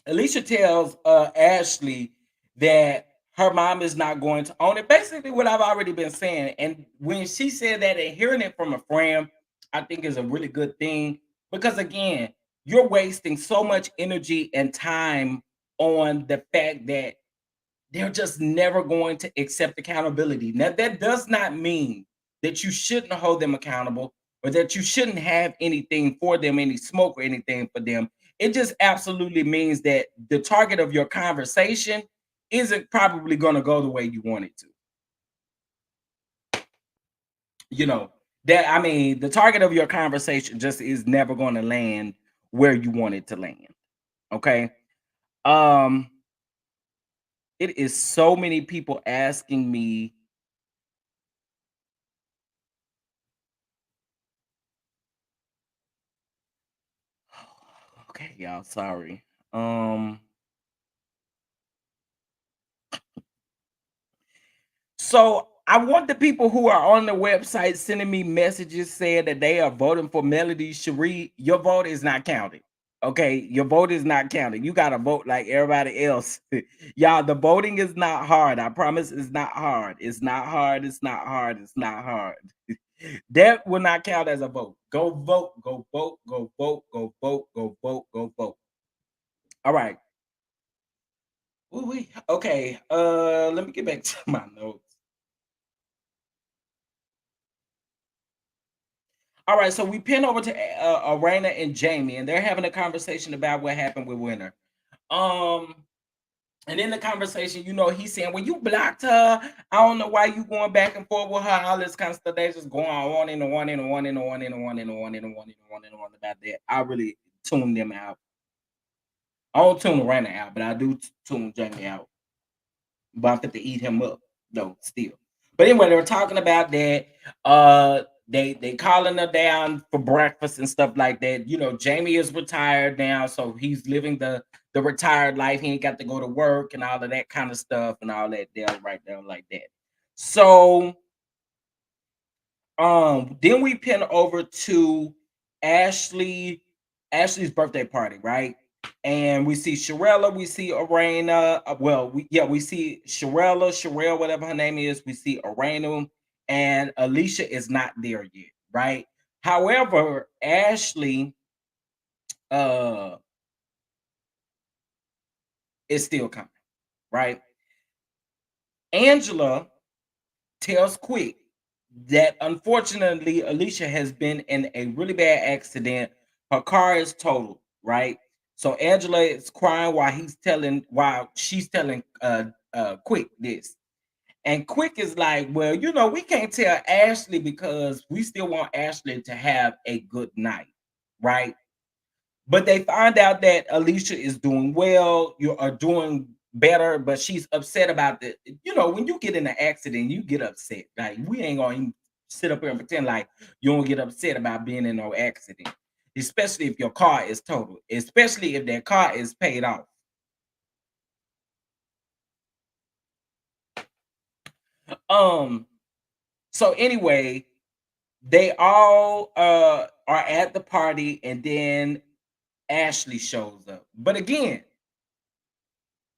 Ashley that her mom is not going to own it. Basically, what I've already been saying. And when she said that and hearing it from a friend, I think is a really good thing because again, you're wasting so much energy and time on the fact that they're just never going to accept accountability. Now, that does not mean that you shouldn't hold them accountable or that you shouldn't have anything for them, any smoke or anything for them. It just absolutely means that the target of your conversation isn't probably going to go the way you want it to. You know, that I mean, the target of your conversation just is never going to land where you want it to land. Okay. Um, it is so many people asking me. Okay, y'all, sorry. Um, so I want the people who are on the website sending me messages saying that they are voting for Melody Cherie. Your vote is not counted. Okay, your vote is not counted. You gotta vote like everybody else. Y'all, the voting is not hard. I promise it's not hard. It's not hard. It's not hard. It's not hard. That will not count as a vote. Go vote, go vote, go vote, go vote, go vote, go vote. All right. Ooh, okay. Let me get back to my notes. All right, so we pin over to Arena and Jamie, and they're having a conversation about what happened with Winter. Um, and in the conversation, he's saying, "Well, you blocked her. I don't know why you going back and forth with her. All this kind of stuff. They just going on and on and on and on and on and on and on and on and on about that." I really tune them out. I don't tune Arena out, but I do tune Jamie out. But I'm fit to eat him up though, still. But anyway, they were talking about that. They calling her down for breakfast and stuff like that. Jamie is retired now, so he's living the retired life. He ain't got to go to work and all of that kind of stuff and all that there right there like that. So then we pin over to Ashley, Ashley's birthday party, right? And we see Sharella, we see Arena. We see Sharelle, whatever her name is. We see Arena, and Alicia is not there yet, right? However, Ashley uh is still coming, right? Angela tells Quick that unfortunately Alicia has been in a really bad accident. Her car is totaled, right? So Angela is crying while she's telling Quick this. And Quick is like, well, we can't tell Ashley because we still want Ashley to have a good night, right? But they find out that Alicia is doing well, you are doing better, but she's upset about the, when you get in an accident, you get upset. Like, we ain't gonna even sit up here and pretend like you don't get upset about being in no accident, especially if your car is totaled, especially if that car is paid off. Um, so anyway, they all are at the party, and then Ashley shows up. But again,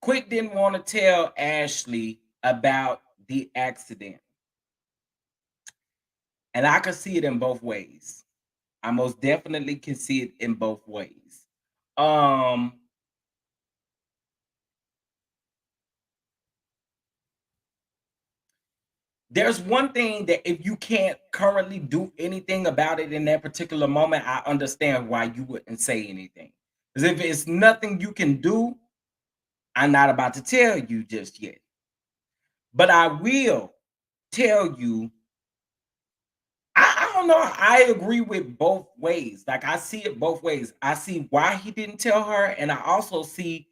Quick didn't want to tell Ashley about the accident. And I can see it in both ways. I most definitely can see it in both ways. Um, there's one thing that if you can't currently do anything about it in that particular moment, I understand why you wouldn't say anything. Because if it's nothing you can do, I'm not about to tell you just yet. But I will tell you I don't know. I agree with both ways. Like, I see it both ways. I see why he didn't tell her, and I also see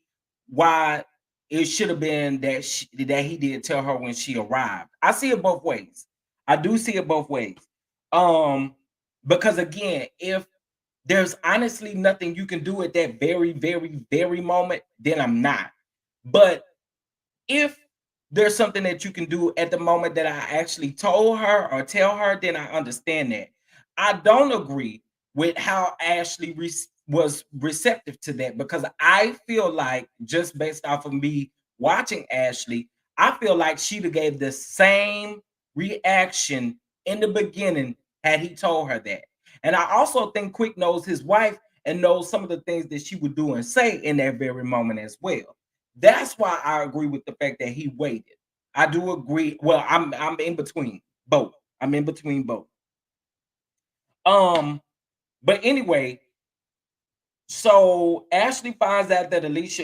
why it should have been that he did tell her when she arrived. I see it both ways. I do see it both ways. Um, because again, if there's honestly nothing you can do at that very, very, very moment, then I'm not. But if there's something that you can do at the moment that I actually told her or tell her, then I understand that. I don't agree with how Ashley was receptive to that because I feel like just based off of me watching Ashley, I feel like she'd have gave the same reaction in the beginning had he told her that. And I also think Quick knows his wife and knows some of the things that she would do and say in that very moment as well. That's why I agree with the fact that he waited. I do agree. Well, I'm in between both. I'm in between both. Um, but anyway, so Ashley finds out that Alicia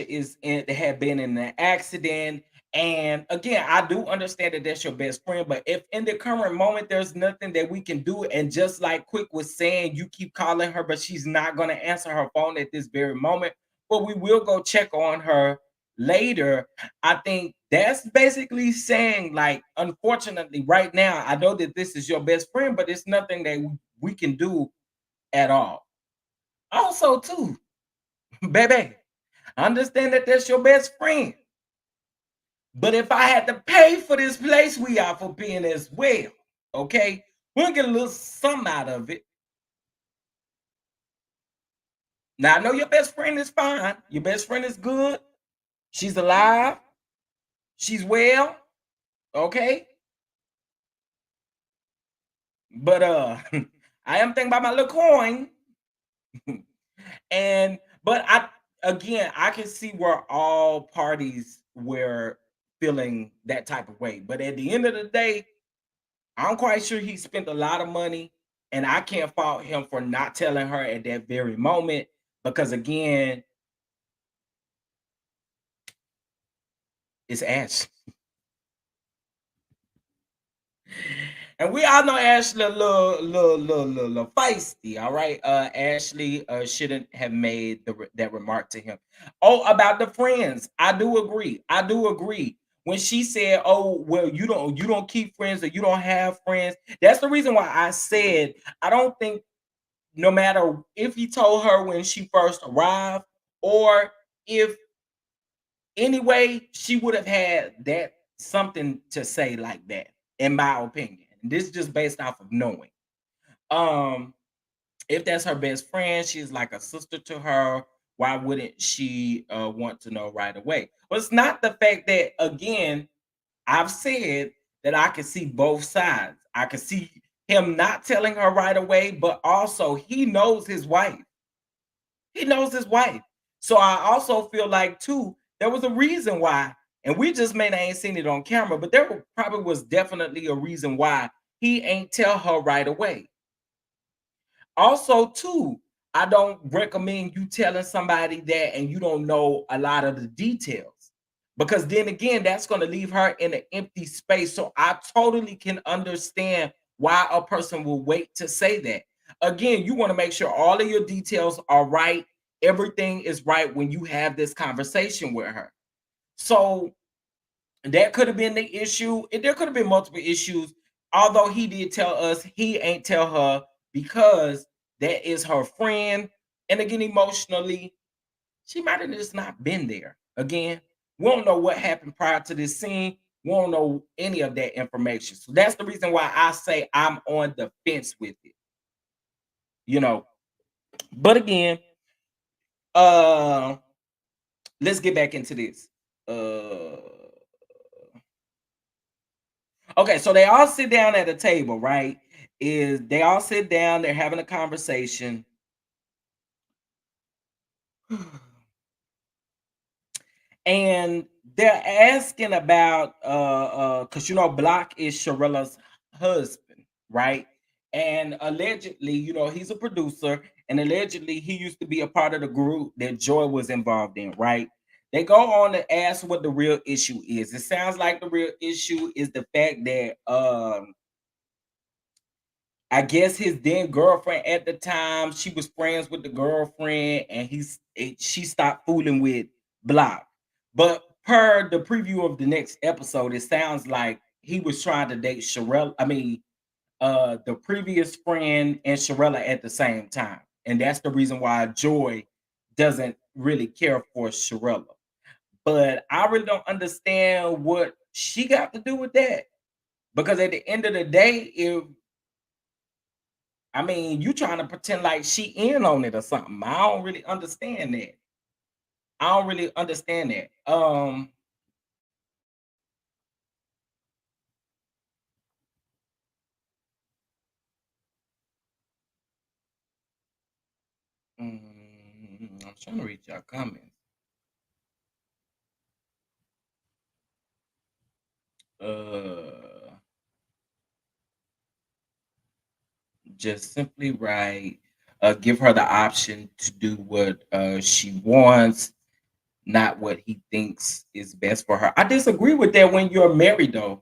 had been in an accident, And again, I do understand that that's your best friend, but if in the current moment there's nothing that we can do, and just like Quick was saying, you keep calling her, but she's not going to answer her phone at this very moment, but we will go check on her later. I think that's basically saying, like, unfortunately, right now, I know that this is your best friend, but it's nothing that we can do at all. Also, too, baby, I understand that that's your best friend. But if I had to pay for this place we are for being as well, okay, we'll get a little something out of it. Now I know your best friend is fine. Your best friend is good. She's alive. She's well. Okay. But I am thinking about my little coin. And but I again I can see where all parties were feeling that type of way. But at the end of the day, I'm quite sure he spent a lot of money, and I can't fault him for not telling her at that very moment because again, it's Ash. And we all know Ashley a little feisty, all right? Ashley shouldn't have made that remark to him. Oh, about the friends. I do agree. I do agree. When she said, "Oh, well, you don't keep friends or you don't have friends." That's the reason why I said I don't think no matter if he told her when she first arrived or if anyway she would have had that something to say like that, in my opinion. This is just based off of knowing. um if that's her best friend, she's like a sister to her, why wouldn't she want to know right away? Well, it's not the fact that, again, I've said that I can see both sides. I can see him not telling her right away, but also he knows his wife. He knows his wife. So I also feel like too, there was a reason why, and we just may not ain't seen it on camera, but probably was definitely a reason why he ain't tell her right away. Also, too, I don't recommend you telling somebody that and you don't know a lot of the details. Because then again, that's going to leave her in an empty space. So I totally can understand why a person will wait to say that. Again, you want to make sure all of your details are right. Everything is right when you have this conversation with her. So that could have been the issue. There could have been multiple issues. Although he did tell us he ain't tell her because that is her friend. And again, emotionally, she might have just not been there. Again, we don't know what happened prior to this scene. We don't know any of that information. So that's the reason why I say I'm on the fence with it. You know, but again, uh let's get back into this. Uh Okay, so they all sit down at a table, right? Is they all sit down, they're having a conversation. And they're asking about because Block is Sharella's husband, right? And allegedly, he's a producer, and allegedly he used to be a part of the group that Joy was involved in, right? They go on to ask what the real issue is. It sounds like the real issue is the fact that I guess his then girlfriend at the time, she was friends with the girlfriend, and she stopped fooling with Block. But per the preview of the next episode, it sounds like he was trying to date Sharella. I mean, the previous friend and Sharella at the same time, and that's the reason why Joy doesn't really care for Sharella. But I really don't understand what she got to do with that, because at the end of the day, if I mean, you trying to pretend like she in on it or something. I don't really understand that. I don't really understand that. I'm trying to read your comments. Uh, just simply write, give her the option to do what she wants. not what he thinks is best for her. I disagree with that when you're married, though.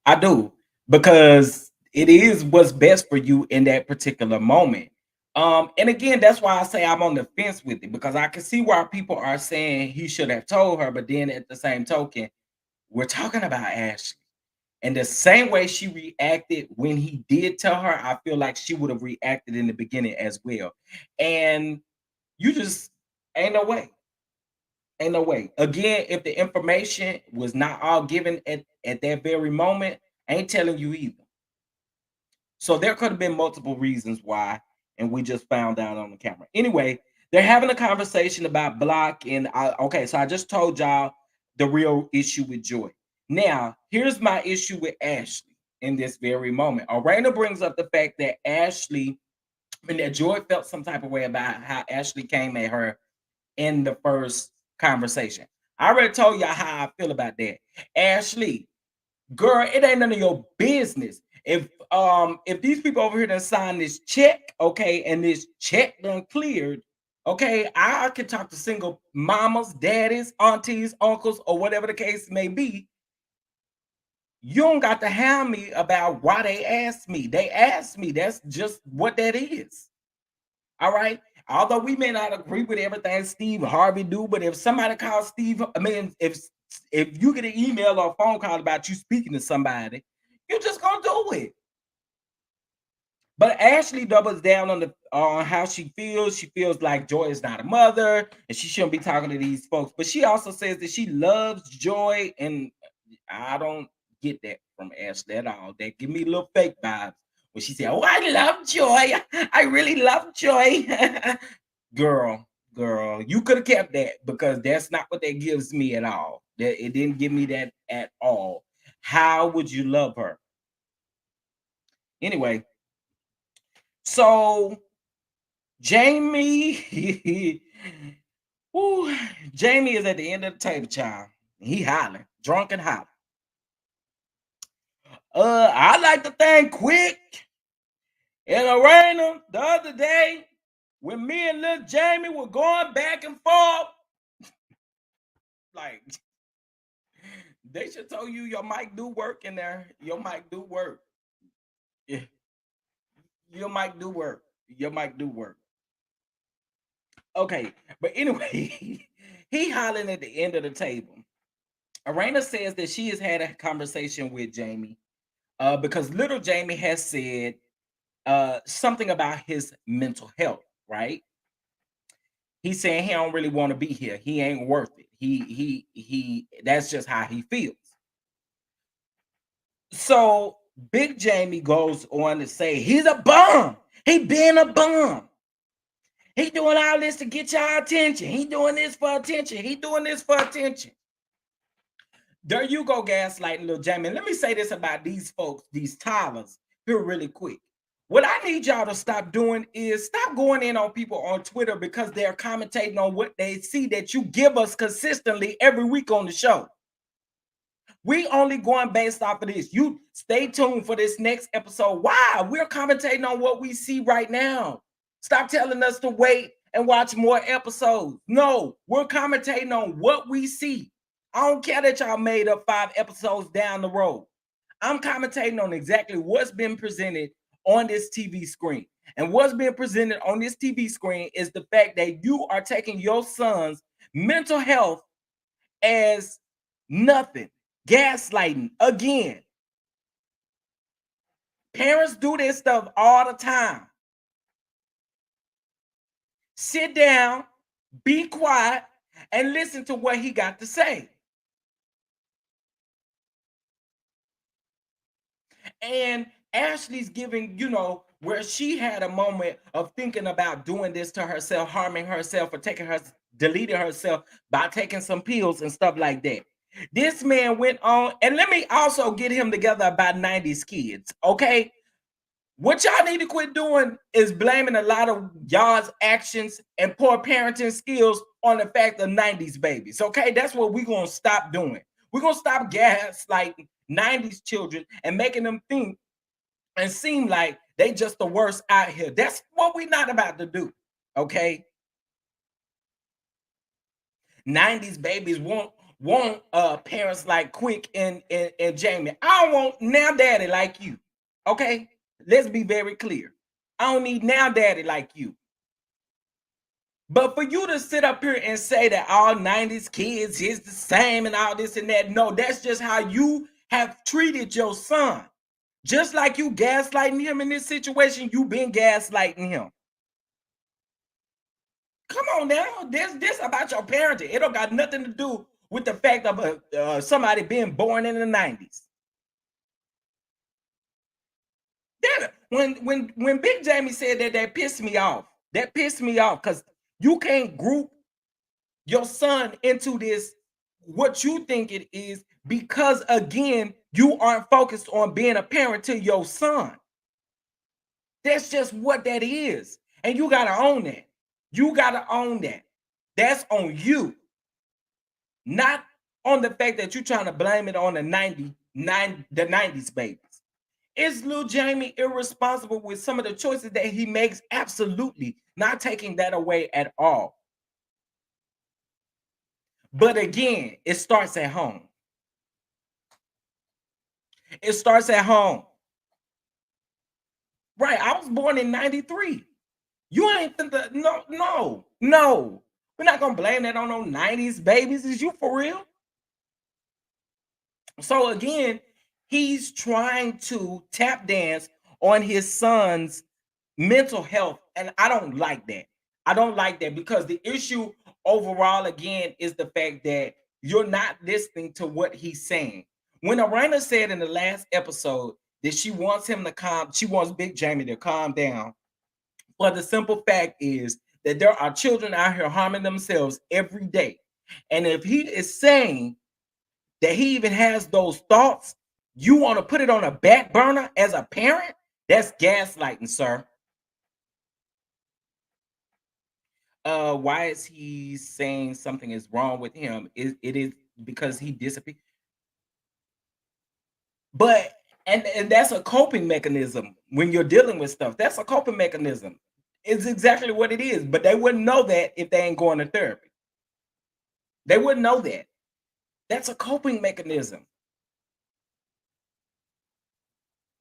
I do, because it is what's best for you in that particular moment. And again, that's why I say I'm on the fence with it, because I can see why people are saying he should have told her, but then at the same token, we're talking about Ashley. And the same way she reacted when he did tell her, I feel like she would have reacted in the beginning as well. And you just ain't no way. Ain't no way. Again, if the information was not all given at that very moment, I ain't telling you either. So there could have been multiple reasons why, and we just found out on the camera. Anyway, they're having a conversation about Block, and okay, so I just told y'all the real issue with Joy. Now, here's my issue with Ashley in this very moment. Arena brings up the fact that Ashley, and that Joy felt some type of way about how Ashley came at her in the first conversation. I already told y'all how I feel about that. Ashley, girl, it ain't none of your business. If these people over here done signed this check, okay, and this check done cleared, okay, I can talk to single mamas, daddies, aunties, uncles, or whatever the case may be. You don't got to have me about why they asked me. They asked me. That's just what that is. All right. Although we may not agree with everything Steve Harvey do, but if somebody calls Steve, I mean, if you get an email or a phone call about you speaking to somebody, you're just gonna do it. But Ashley doubles down on how she feels. She feels like Joy is not a mother, and she shouldn't be talking to these folks. But she also says that she loves Joy, and I don't get that from Ashley at all. That give me little fake vibes when she said, "Oh, I love Joy. I really love Joy." girl, girl, you could have kept that, because that's not what that gives me at all. That it didn't give me that at all. How would you love her? Anyway, so Jamie, whew, Jamie is at the end of the table, child. He hollering, drunk and hollering. I like to think quick. In Arena the other day, when me and little Jamie were going back and forth, like they should tell you your mic do work in there. Your mic do work. Yeah, your mic do work. Your mic do work. Okay, but anyway, he hollering at the end of the table. Arena says that she has had a conversation with Jamie, because little Jamie has said something about his mental health, right? He's saying he don't really want to be here. He ain't worth it. He that's just how he feels. So Big Jamie goes on to say he's a bum. He being a bum. He doing all this to get y'all attention. He doing this for attention. He doing this for attention. There you go, gaslighting little Jamie. Let me say this about these folks, these Tylers, here really quick. What I need y'all to stop doing is stop going in on people on Twitter because they're commentating on what they see that you give us consistently every week on the show. We only going based off of this. You stay tuned for this next episode. Why? We're commentating on what we see right now. Stop telling us to wait and watch more episodes. No, we're commentating on what we see. I don't care that y'all made up 5 episodes down the road. I'm commentating on exactly what's been presented on this TV screen. And what's being presented on this TV screen is the fact that you are taking your son's mental health as nothing. Gaslighting again. Parents do this stuff all the time. Sit down, be quiet, and listen to what he got to say. And Ashley's giving, where she had a moment of thinking about doing this to herself, harming herself, or deleting herself by taking some pills and stuff like that. This man went on, and let me also get him together about 90s kids, okay? What y'all need to quit doing is blaming a lot of y'all's actions and poor parenting skills on the fact of 90s babies, okay? That's what we're going to stop doing. We're going to stop gaslighting 90s children and making them think and seem like they just the worst out here. That's what we're not about to do, okay? 90s babies want parents like Quick and Jamie. I don't want now daddy like you. Okay? Let's be very clear. I don't need now daddy like you. But for you to sit up here and say that all 90s kids is the same and all this and that, no, that's just how you have treated your son. Just like you gaslighting him in this situation, you've been gaslighting him. Come on now, this about your parenting. It don't got nothing to do with the fact of somebody being born in the 90s. When Big Jamie said that, that pissed me off. That pissed me off because you can't group your son into this what you think it is because again you aren't focused on being a parent to your son. That's just what that is, and you got to own that. You got to own that. That's on you, not on the fact that you're trying to blame it on the 90s babies. Is Lil Jamie irresponsible with some of the choices that he makes? Absolutely. Not taking that away at all. But again, it starts at home. It starts at home. Right. I was born in 93. You ain't no. We're not gonna blame that on those 90s babies. Is you for real? So again, he's trying to tap dance on his son's mental health, and I don't like that. I don't like that because the issue overall again is the fact that you're not listening to what he's saying. When Arena said in the last episode that she wants him to she wants Big Jamie to calm down. But the simple fact is that there are children out here harming themselves every day. And if he is saying that he even has those thoughts, you want to put it on a back burner as a parent? That's gaslighting, sir. Why is he saying something is wrong with him? It is because he disappeared. But and that's a coping mechanism when you're dealing with stuff. That's a coping mechanism. It's exactly what it is. But they wouldn't know that if they ain't going to therapy. They wouldn't know that. That's a coping mechanism.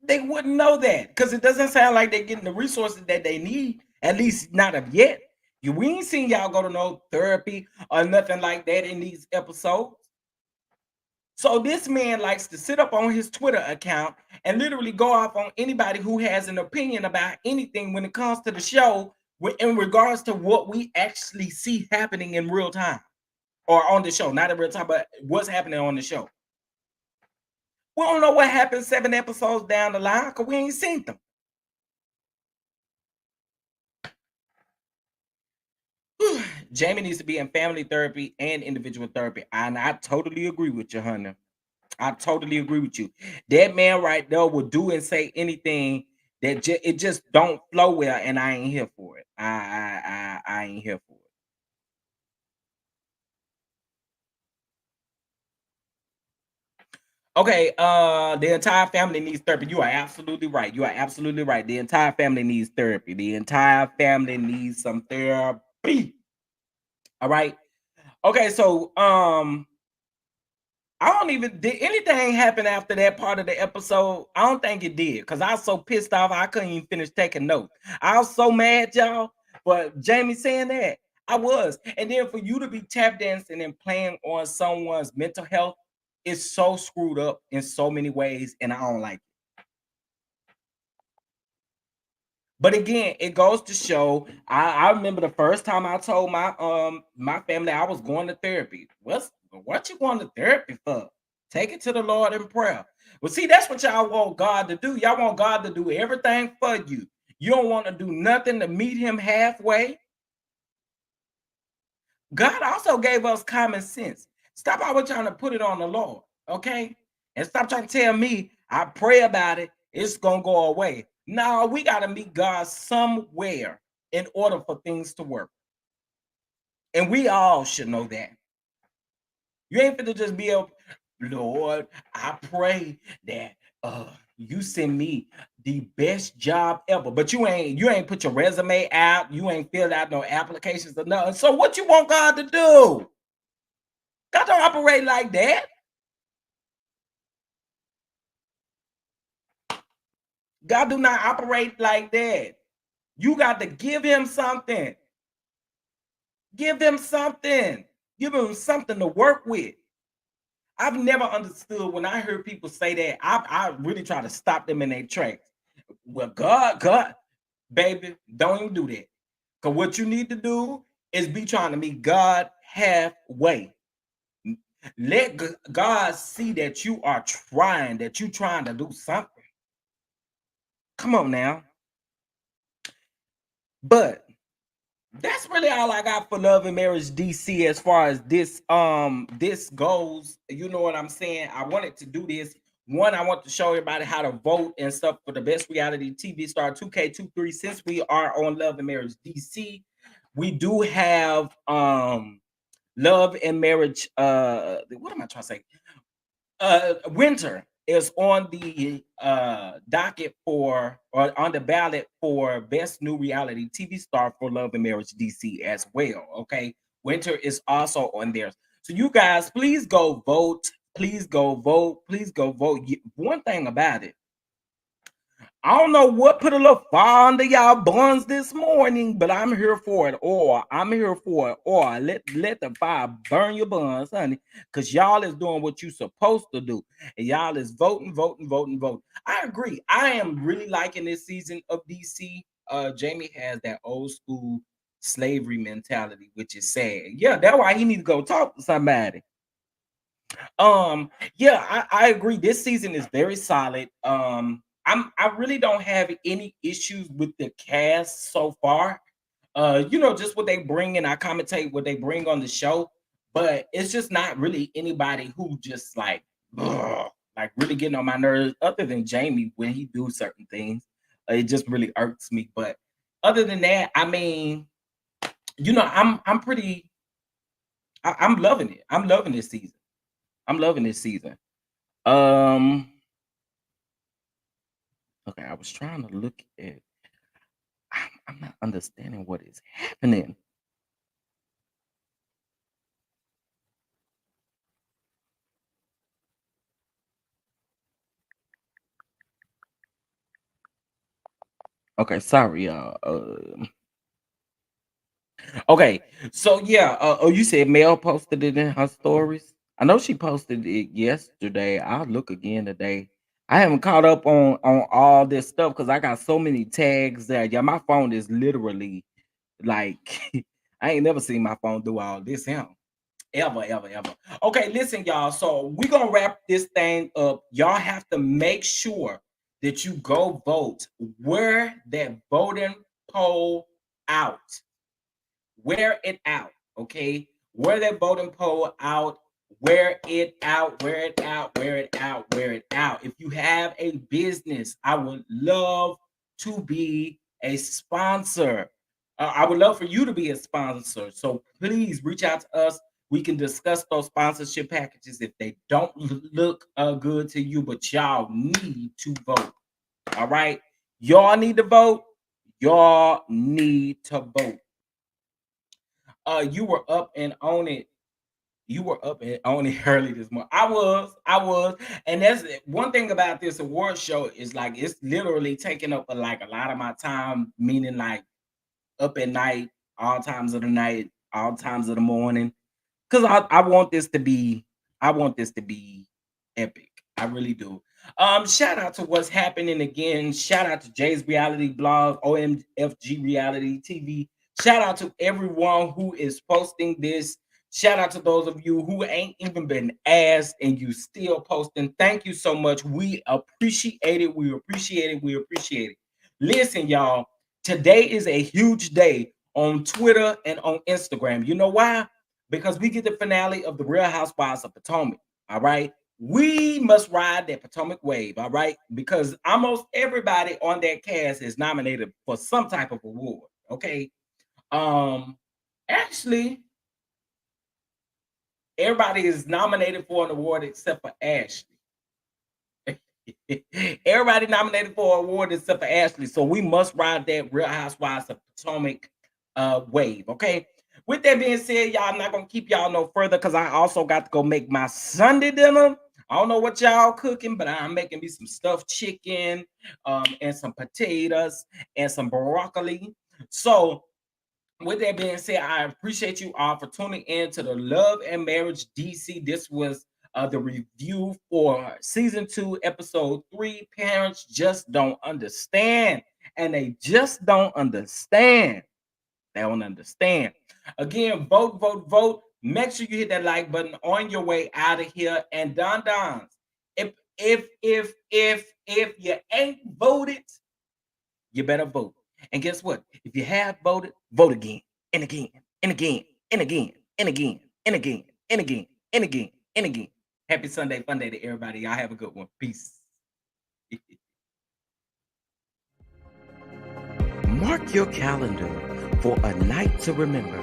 They wouldn't know that because it doesn't sound like they're getting the resources that they need, at least not of yet. We ain't seen y'all go to no therapy or nothing like that in these episodes. So this man likes to sit up on his Twitter account and literally go off on anybody who has an opinion about anything when it comes to the show in regards to what we actually see happening in real time or on the show, not in real time, but what's happening on the show. We don't know what happened 7 episodes down the line because we ain't seen them. Jamie needs to be in family therapy and individual therapy. And I totally agree with you, honey. I totally agree with you. That man right there will do and say anything that it just don't flow well, and I ain't here for it. I ain't here for it. Okay, the entire family needs therapy. You are absolutely right. You are absolutely right. The entire family needs therapy. The entire family needs some therapy. All right. Okay, so I don't even did anything happen after that part of the episode. I don't think it did because I was so pissed off I couldn't even finish taking notes. I was so mad, y'all. But Jamie saying that I was, and then for you to be tap dancing and playing on someone's mental health is so screwed up in so many ways, and I don't like it. But again, it goes to show. I remember the first time I told my family I was going to therapy. What you going to therapy for? Take it to the Lord in prayer. Well, see, that's what y'all want God to do. Y'all want God to do everything for you. You don't want to do nothing to meet him halfway. God also gave us common sense. Stop always trying to put it on the Lord, okay? And stop trying to tell me I pray about it, it's gonna go away. No, we gotta meet God somewhere in order for things to work. And we all should know that. You ain't finna just be a Lord, I pray that you send me the best job ever. But you ain't put your resume out, you ain't filled out no applications or nothing. So what you want God to do? God don't operate like that. God do not operate like that. You got to give him something. Give him something. Give him something to work with. I've never understood when I heard people say that. I really try to stop them in their tracks. Well, God, baby, don't even do that. Because what you need to do is be trying to meet God halfway. Let God see that you are trying, that you trying to do something. Come on now. But that's really all I got for Love and Marriage DC as far as this goes. You know what I'm saying? I wanted to do this. One, I want to show everybody how to vote and stuff for the best reality TV star 2K23. Since we are on Love and Marriage DC, we do have Love and Marriage. What am I trying to say? Winter is on the docket for, or on the ballot for best new reality TV star for Love and Marriage DC as well. Okay, Winter is also on there. So you guys, please go vote. Please go vote. Please go vote. One thing about it, I don't know what put a little fire under y'all buns this morning, but I'm here for it. Or I'm here for it. Or let the fire burn your buns, honey, because y'all is doing what you supposed to do, and y'all is voting, voting, voting, voting. I agree. I am really liking this season of DC. Jamie has that old school slavery mentality, which is sad. Yeah, that's why he need to go talk to somebody. Yeah, I agree. This season is very solid. I really don't have any issues with the cast so far. Just what they bring and I commentate what they bring on the show, but it's just not really anybody who just like really getting on my nerves other than Jamie when he do certain things. It just really irks me. But other than that, I mean, I'm pretty I'm loving it. I'm loving this season. I'm loving this season. Um, okay, I was trying to look at. I'm not understanding what is happening. Okay, sorry, y'all. Okay, so yeah. Oh, you said Mel posted it in her stories. I know she posted it yesterday. I'll look again today. I haven't caught up on all this stuff because I got so many tags there. Yeah, my phone is literally like I ain't never seen my phone do all this. Hell. Ever, ever, ever. Okay, listen, y'all. So we're gonna wrap this thing up. Y'all have to make sure that you go vote. Wear that voting poll out. Wear it out. Okay. Wear that voting poll out. Wear it out. Wear it out. Wear it out. Wear it out. If you have a business, I would love to be a sponsor. I would love for you to be a sponsor. So please reach out to us. We can discuss those sponsorship packages if they don't look good to you, but y'all need to vote. All right. Y'all need to vote. Y'all need to vote. You were up and on it. You were up and on it early this morning. I was, and that's one thing about this award show is like it's literally taking up like a lot of my time, meaning like up at night, all times of the night, all times of the morning. Because I want this to be, I want this to be epic. I really do. Shout out to what's happening again. Shout out to Jay's Reality Blog, OMFG Reality TV. Shout out to everyone who is posting this. Shout out to those of you who ain't even been asked and you still posting. Thank you so much. We appreciate it. We appreciate it. We appreciate it. Listen, y'all, today is a huge day on Twitter and on Instagram. You know why? Because we get the finale of the Real Housewives of Potomac. All right. We must ride that Potomac wave. All right. Because almost everybody on that cast is nominated for some type of award. Okay. Actually, everybody is nominated for an award except for Ashley. Everybody nominated for an award except for Ashley. So we must ride that Real Housewives of Potomac wave. Okay. With that being said, y'all, I'm not gonna keep y'all no further because I also got to go make my Sunday dinner. I don't know what y'all cooking, but I'm making me some stuffed chicken, and some potatoes and some broccoli. So, with that being said, I appreciate you all for tuning in to the Love and Marriage DC. This was the review for season 2, episode 3. Parents just don't understand, and they just don't understand. They don't understand. Again, vote, vote, vote. Make sure you hit that like button on your way out of here. And Don Dons, if you ain't voted, you better vote. And guess what? If you have voted, vote again and again and again and again and again and again and again and again and again. Happy Sunday, fun day to everybody. Y'all have a good one. Peace. Mark your calendar for a night to remember.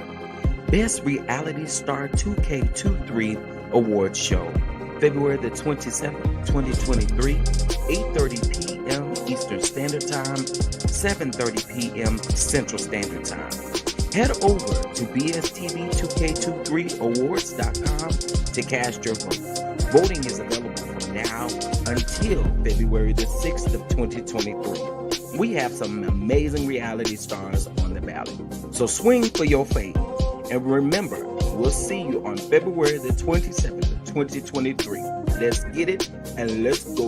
Best Reality Star 2K23 Awards Show. February the 27th, 2023, 8:30 p.m. Eastern Standard Time, 7:30 p.m. Central Standard Time. Head over to BSTV2K23awards.com to cast your vote. Voting is available from now until February the 6th of 2023. We have some amazing reality stars on the ballot. So swing for your fate. And remember, we'll see you on February the 27th of 2023. Let's get it and let's go.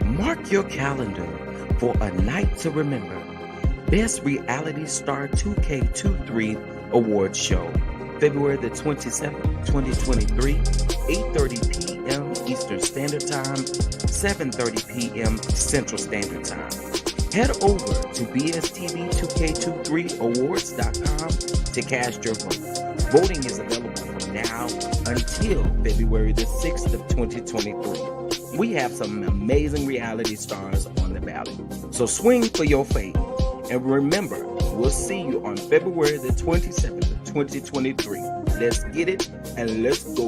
Mark your calendar for a night to remember. Best Reality Star 2K23 Awards Show. February the 27th, 2023, 8:30 p.m. Eastern Standard Time, 7:30 p.m. Central Standard Time. Head over to BSTV2K23awards.com to cast your vote. Voting is available from now until February the 6th of 2023. We have some amazing reality stars on the ballot. So swing for your fate. And remember, we'll see you on February the 27th of 2023. Let's get it and let's go.